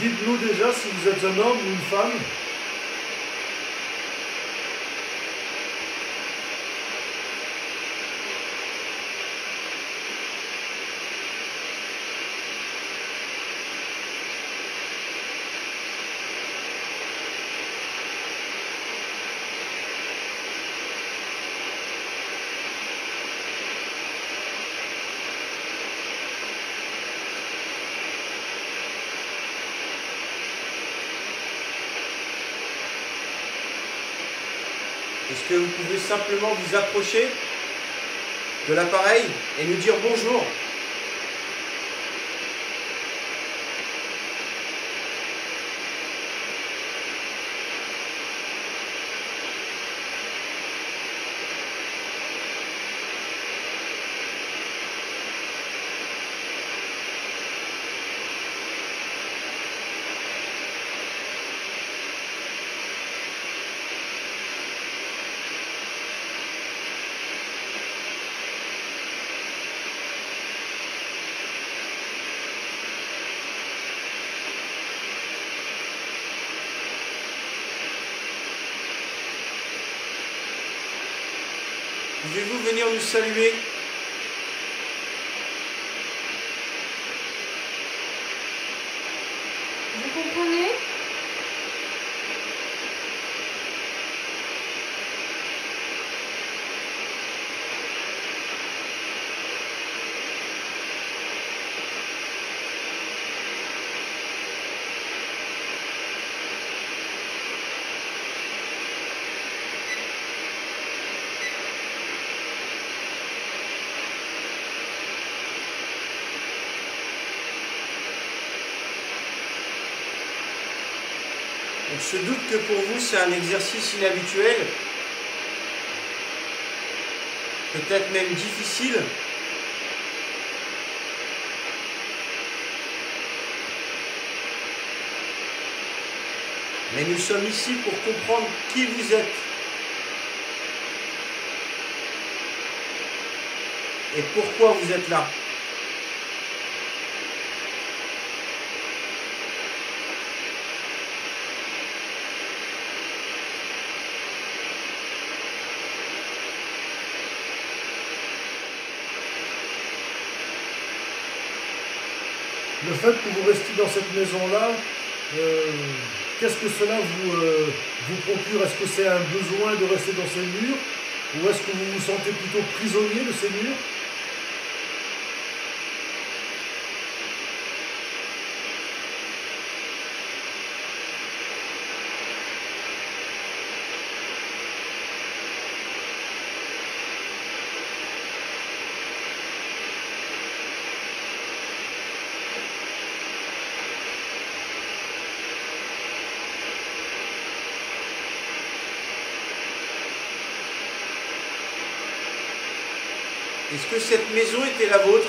Dites-nous déjà si vous êtes un homme ou une femme. Est-ce que vous pouvez simplement vous approcher de l'appareil et nous dire bonjour ? Pouvez-vous venir nous saluer ? Vous comprenez ? On se doute que pour vous c'est un exercice inhabituel, peut-être même difficile. Mais nous sommes ici pour comprendre qui vous êtes et pourquoi vous êtes là. Le fait que vous restiez dans cette maison-là, qu'est-ce que cela vous procure? Est-ce que c'est un besoin de rester dans ces murs? Ou est-ce que vous vous sentez plutôt prisonnier de ces murs? Est-ce que cette maison était la vôtre?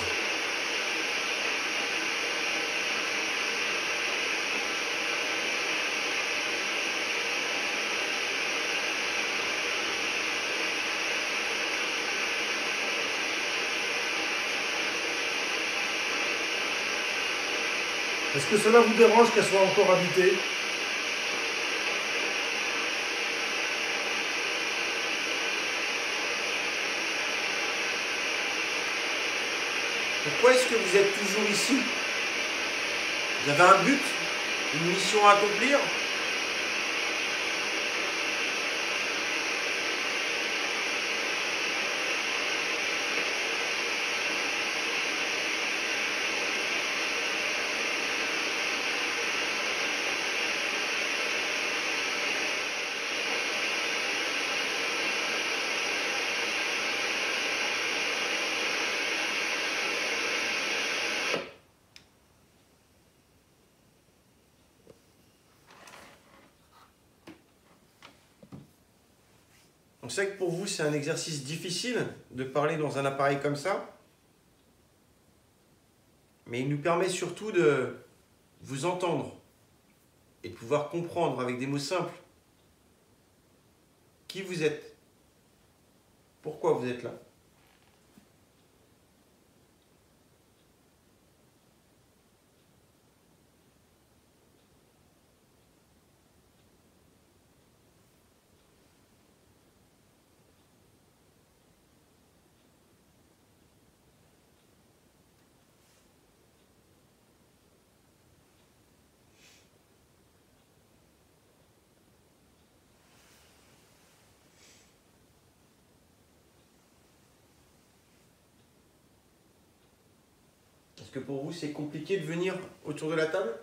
Est-ce que cela vous dérange qu'elle soit encore habitée? Pourquoi est-ce que vous êtes toujours ici? Vous avez un but? Une mission à accomplir? On sait que pour vous, c'est un exercice difficile de parler dans un appareil comme ça, mais il nous permet surtout de vous entendre et de pouvoir comprendre avec des mots simples qui vous êtes, pourquoi vous êtes là. Est-ce que pour vous, c'est compliqué de venir autour de la table?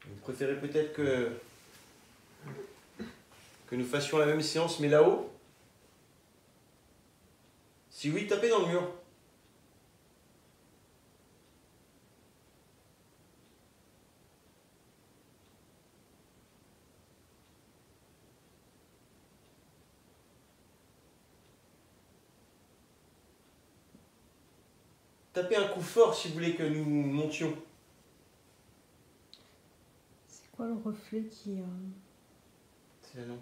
Vous préférez peut-être que nous fassions la même séance, mais là-haut? Si oui, tapez dans le mur. Tapez un coup fort si vous voulez que nous montions. C'est quoi le reflet qui... C'est la lampe.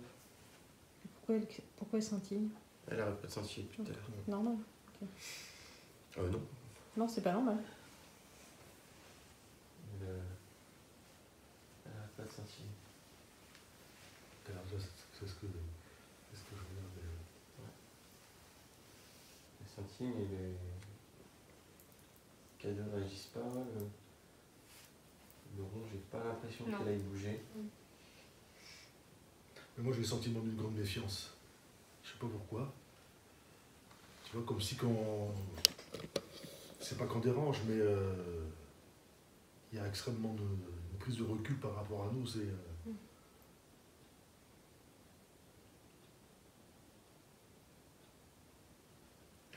Pourquoi elle scintille? Elle arrête pas de scintiller depuis tout à l'heure. Normal. Okay. Non. Non, c'est pas normal. Elle arrête pas de scintiller. C'est ce que je regarde. Elle scintille, mais les cadeaux ne réagissent pas. Le rond, j'ai pas l'impression qu'elle aille bouger. Mais moi j'ai le sentiment d'une grande méfiance. Je sais pas pourquoi. Tu vois, comme si quand... C'est pas qu'on dérange, mais il y a extrêmement une prise de recul par rapport à nous. C'est...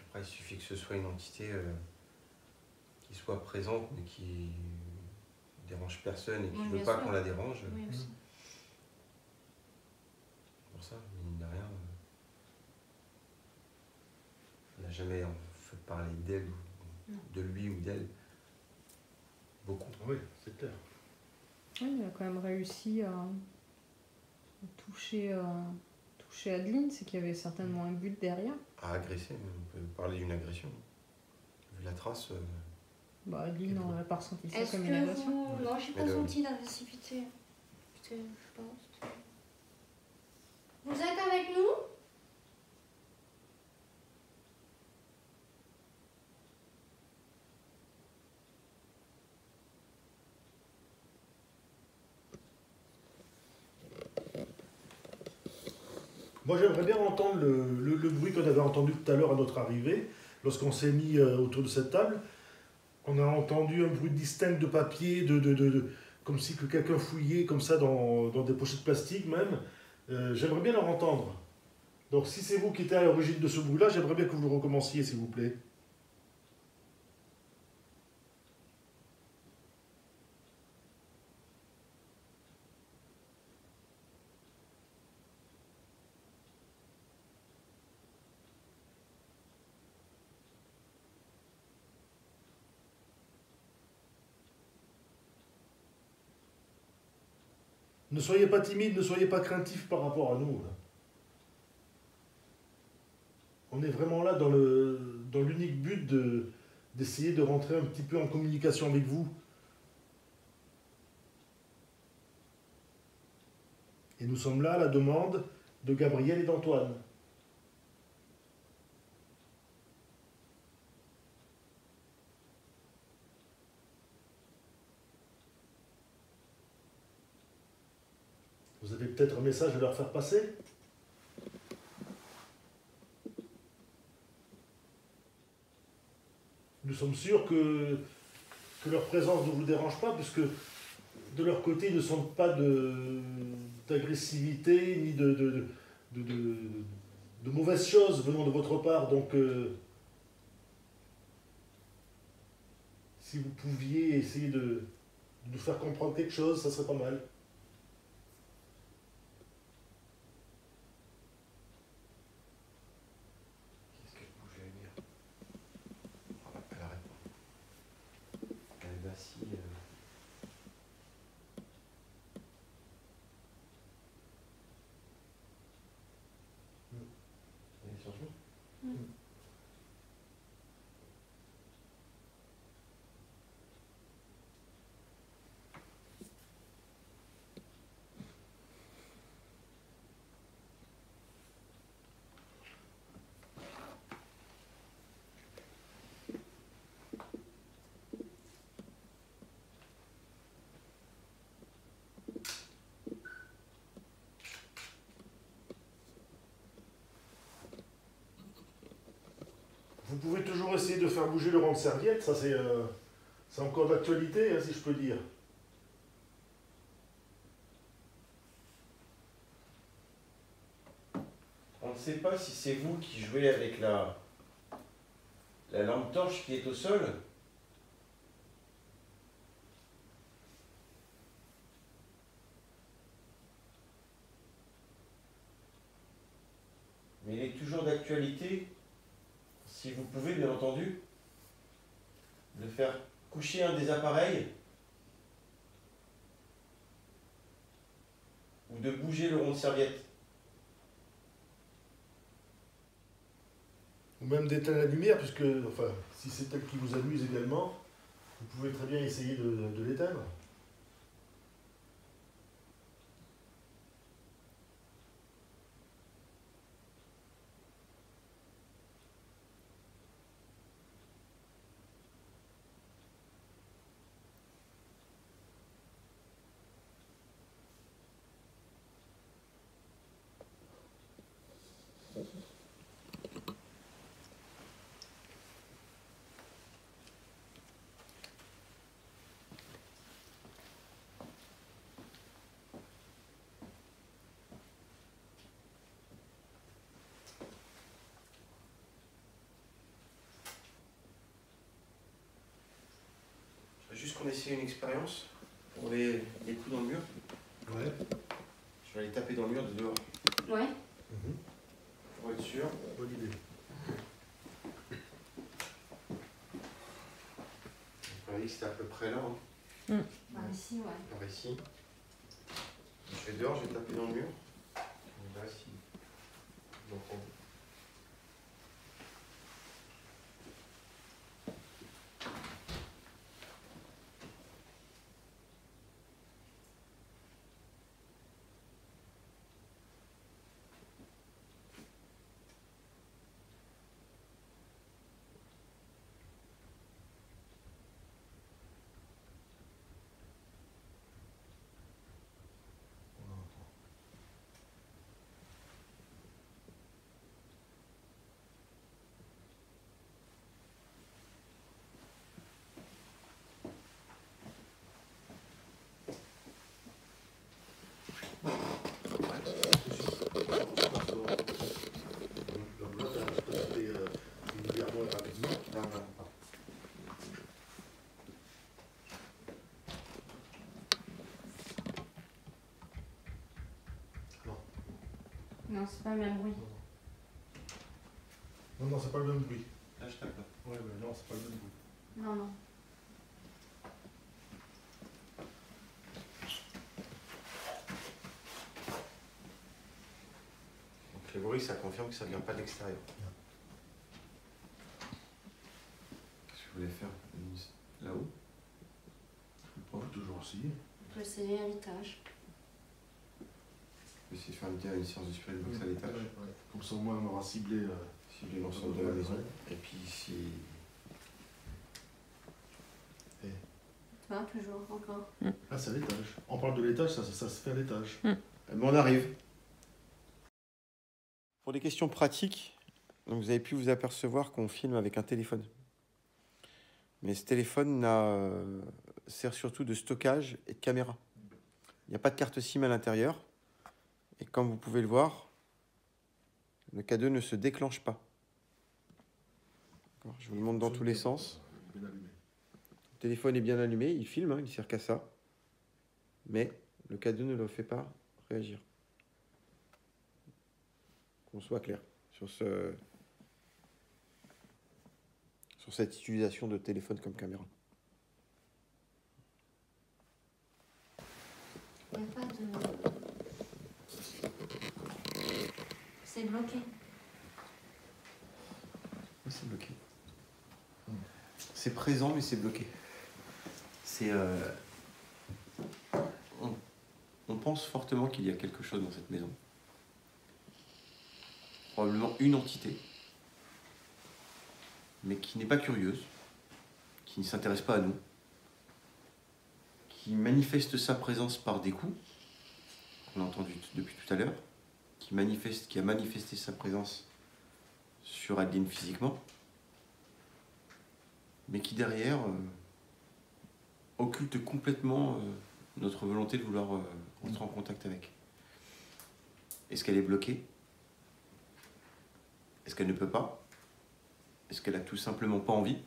Après, il suffit que ce soit une entité qui soit présente, mais qui ne dérange personne et qui ne veut pas qu'on la dérange. Oui, aussi. Pour ça, mine de rien, on n'a jamais fait parler d'elle, de lui ou d'elle. Beaucoup. Oui, c'est clair. Oui, il a quand même réussi à toucher Adeline, c'est qu'il y avait certainement un but derrière. À agresser, on peut parler d'une agression. Vu la trace. Adeline, on n'a pas ressenti ça Est-ce comme que une agression. vous... Non, j'ai pas senti d'agressivité. Je pense. Vous êtes avec nous? Moi j'aimerais bien entendre le bruit qu'on avait entendu tout à l'heure à notre arrivée, lorsqu'on s'est mis autour de cette table. On a entendu un bruit distinct de papier, comme si que quelqu'un fouillait comme ça dans des pochettes plastiques même. J'aimerais bien leur entendre. Donc si c'est vous qui êtes à l'origine de ce bruit-là, j'aimerais bien que vous le recommenciez, s'il vous plaît. Ne soyez pas timide, ne soyez pas craintif par rapport à nous. On est vraiment là dans l'unique but d'essayer de rentrer un petit peu en communication avec vous. Et nous sommes là à la demande de Gabriel et d'Antoine. Vous avez peut-être un message à leur faire passer ? Nous sommes sûrs que leur présence ne vous dérange pas, puisque de leur côté, ils ne sentent pas d'agressivité ni de mauvaises choses venant de votre part. Donc, si vous pouviez essayer de nous faire comprendre quelque chose, ça serait pas mal. Qu'est-ce qu'elle bougeait à dire? Elle arrête pas. Elle vacille. Elle est sur jour. Vous pouvez toujours essayer de faire bouger le rang de serviette, ça c'est encore d'actualité, hein, si je peux dire. On ne sait pas si c'est vous qui jouez avec la lampe torche qui est au sol. Mais il est toujours d'actualité, si vous pouvez bien entendu, de faire coucher un des appareils ou de bouger le rond de serviette. Ou même d'éteindre la lumière, puisque, enfin, si c'est elle qui vous amuse également, vous pouvez très bien essayer de l'éteindre. Juste qu'on essaie une expérience pour les coups dans le mur. Ouais. Je vais aller taper dans le mur de dehors. Ouais. Pour être sûr. Bonne idée. On a dit que c'était à peu près là. Hein. Par ici, ouais. Par ici. Je vais dehors, je vais taper dans le mur. On verra si vous entendez. Non, c'est pas le même bruit. Non, c'est pas le même bruit. Là, je tape là. Ouais, non, c'est pas le même bruit. Non, non. Donc les bruits, ça confirme que ça ne vient pas de l'extérieur. Qu'est-ce que je voulais faire? Là-haut? Toujours aussi. On peut essayer à l'étage. Je vais essayer de faire une séance de Spirit Box à l'étage. Ouais. Comme ça, au moins, on aura ciblé l'ensemble de la maison. Et puis si... Tu vois, toujours, encore. Ah, c'est à l'étage. On parle de l'étage, ça se fait à l'étage. Mais on arrive. Pour des questions pratiques, donc vous avez pu vous apercevoir qu'on filme avec un téléphone. Mais ce téléphone sert surtout de stockage et de caméra. Il n'y a pas de carte SIM à l'intérieur. Et comme vous pouvez le voir, le K2 ne se déclenche pas. Je vous le montre dans tous les sens. Le téléphone est bien allumé, il filme, hein, il ne sert qu'à ça. Mais le K2 ne le fait pas réagir. Qu'on soit clair sur cette utilisation de téléphone comme caméra. Il n'y a pas de... C'est bloqué. Oui, c'est bloqué. C'est présent, mais c'est bloqué. On pense fortement qu'il y a quelque chose dans cette maison. Probablement une entité, mais qui n'est pas curieuse, qui ne s'intéresse pas à nous, qui manifeste sa présence par des coups, qu'on a entendu depuis tout à l'heure, qui a manifesté sa présence sur Adeline physiquement, mais qui derrière occulte complètement notre volonté de vouloir rentrer en contact avec. Est-ce qu'elle est bloquée? Est-ce qu'elle ne peut pas? Est-ce qu'elle a tout simplement pas envie?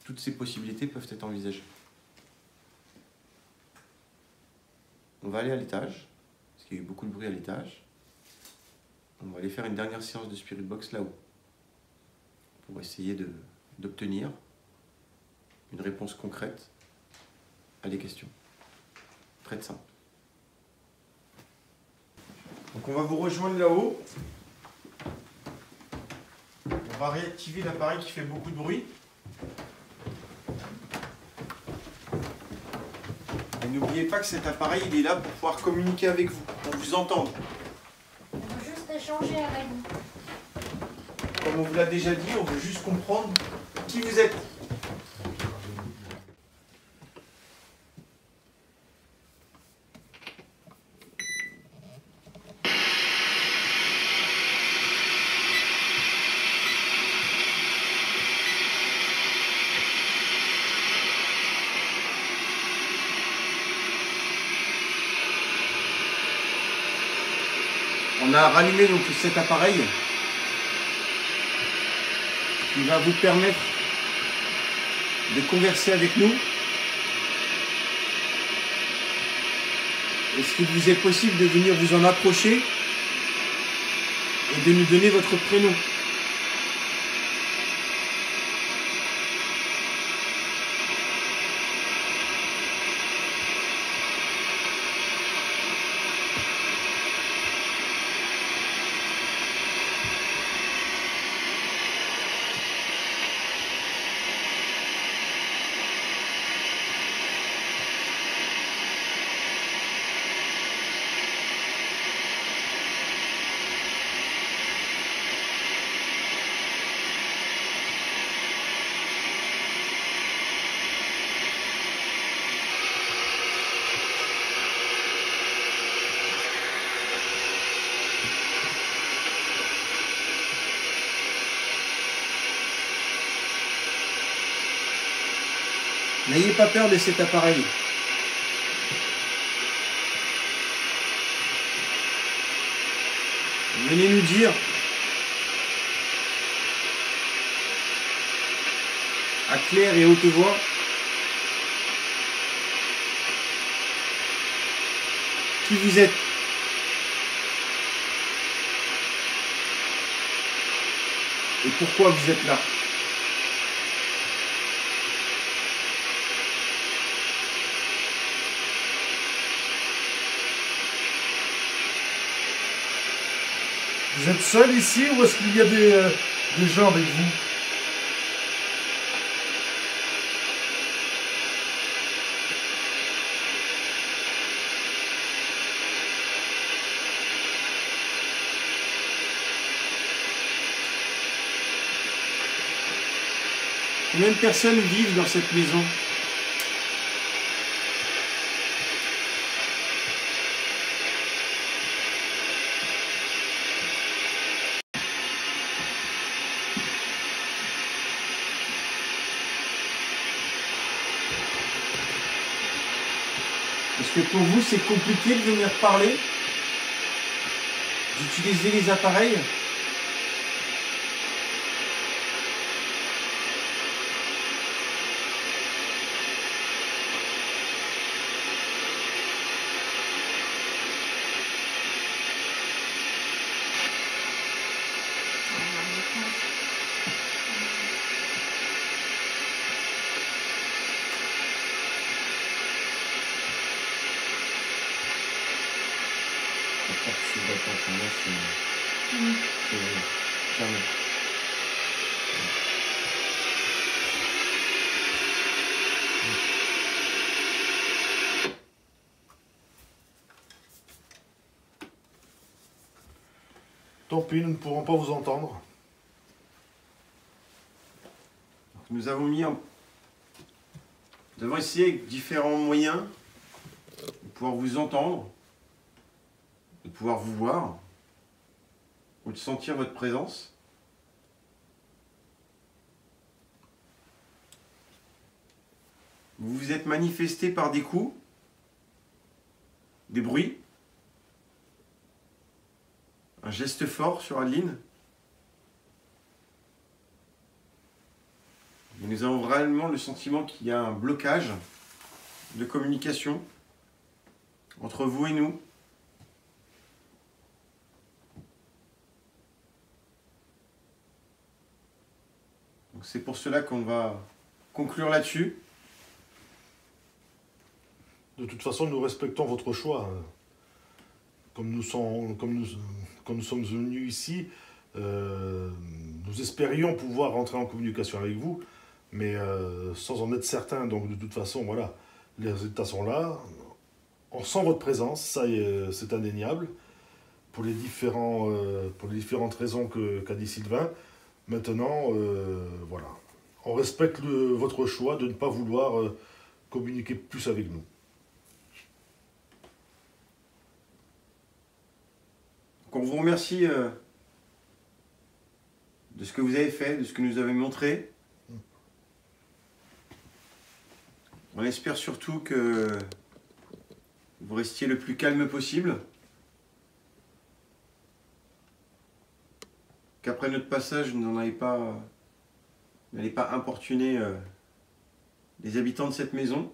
Toutes ces possibilités peuvent être envisagées. On va aller à l'étage, parce qu'il y a eu beaucoup de bruit à l'étage. On va aller faire une dernière séance de Spirit Box là-haut, pour essayer d'obtenir une réponse concrète à des questions. Très simple. Donc on va vous rejoindre là-haut. On va réactiver l'appareil qui fait beaucoup de bruit. Et n'oubliez pas que cet appareil, il est là pour pouvoir communiquer avec vous, pour vous entendre. On veut juste échanger avec vous. Comme on vous l'a déjà dit, on veut juste comprendre qui vous êtes. On a rallumé donc cet appareil qui va vous permettre de converser avec nous. Est-ce qu'il vous est possible de venir vous en approcher et de nous donner votre prénom? N'ayez pas peur de cet appareil. Venez nous dire à claire et haute voix qui vous êtes. et pourquoi vous êtes là. Vous êtes seul ici ou est-ce qu'il y a des gens avec vous? Combien de personnes vivent dans cette maison? Est-ce que pour vous c'est compliqué de venir parler? D'utiliser les appareils? Tant pis, nous ne pourrons pas vous entendre. Nous avons essayé avec différents moyens de pouvoir vous entendre, de pouvoir vous voir, ou de sentir votre présence. Vous vous êtes manifesté par des coups, des bruits, un geste fort sur Adeline. Et nous avons réellement le sentiment qu'il y a un blocage de communication entre vous et nous. Donc c'est pour cela qu'on va conclure là-dessus. De toute façon, nous respectons votre choix. Comme nous sommes venus ici, nous espérions pouvoir rentrer en communication avec vous, mais sans en être certains. Donc de toute façon, voilà, les résultats sont là. On sent votre présence, ça c'est indéniable, pour les différentes raisons qu'a dit Sylvain. Maintenant, voilà, on respecte votre choix de ne pas vouloir communiquer plus avec nous. Donc on vous remercie de ce que vous avez fait, de ce que nous avez montré. On espère surtout que vous restiez le plus calme possible. Qu'après notre passage, vous n'allez pas importuner les habitants de cette maison,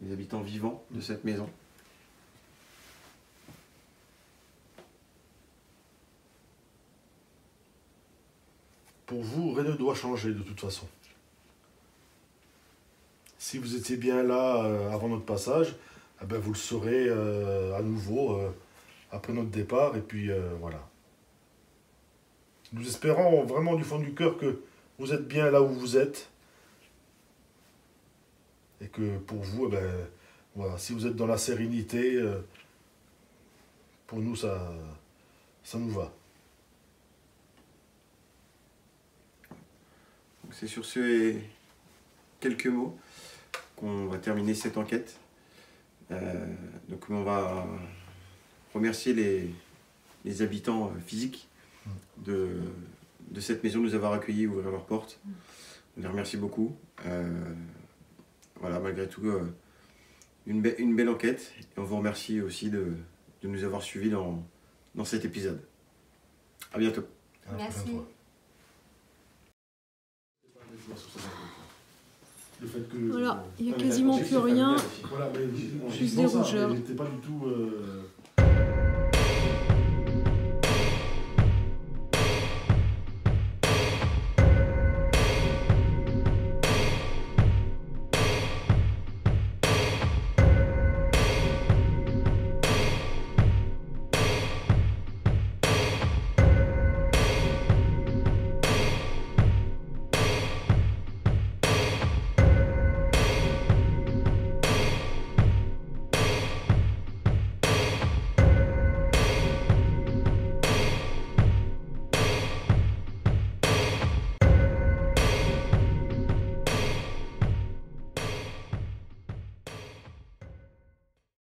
les habitants vivants de cette maison. Pour vous, rien ne doit changer de toute façon. Si vous étiez bien là avant notre passage, eh ben vous le serez à nouveau après notre départ. Et puis voilà. Nous espérons vraiment du fond du cœur que vous êtes bien là où vous êtes. Et que pour vous, eh ben, voilà, si vous êtes dans la sérénité, pour nous, ça nous va. C'est sur ces quelques mots qu'on va terminer cette enquête. Donc on va remercier les habitants physiques de cette maison de nous avoir accueillis et ouvrir leurs portes. On les remercie beaucoup. Voilà, malgré tout, une belle enquête. Et on vous remercie aussi de nous avoir suivis dans cet épisode. À bientôt. Merci. Voilà, il n'y a quasiment plus rien. Voilà, mais Juste des rougeurs. Il n'était pas du tout...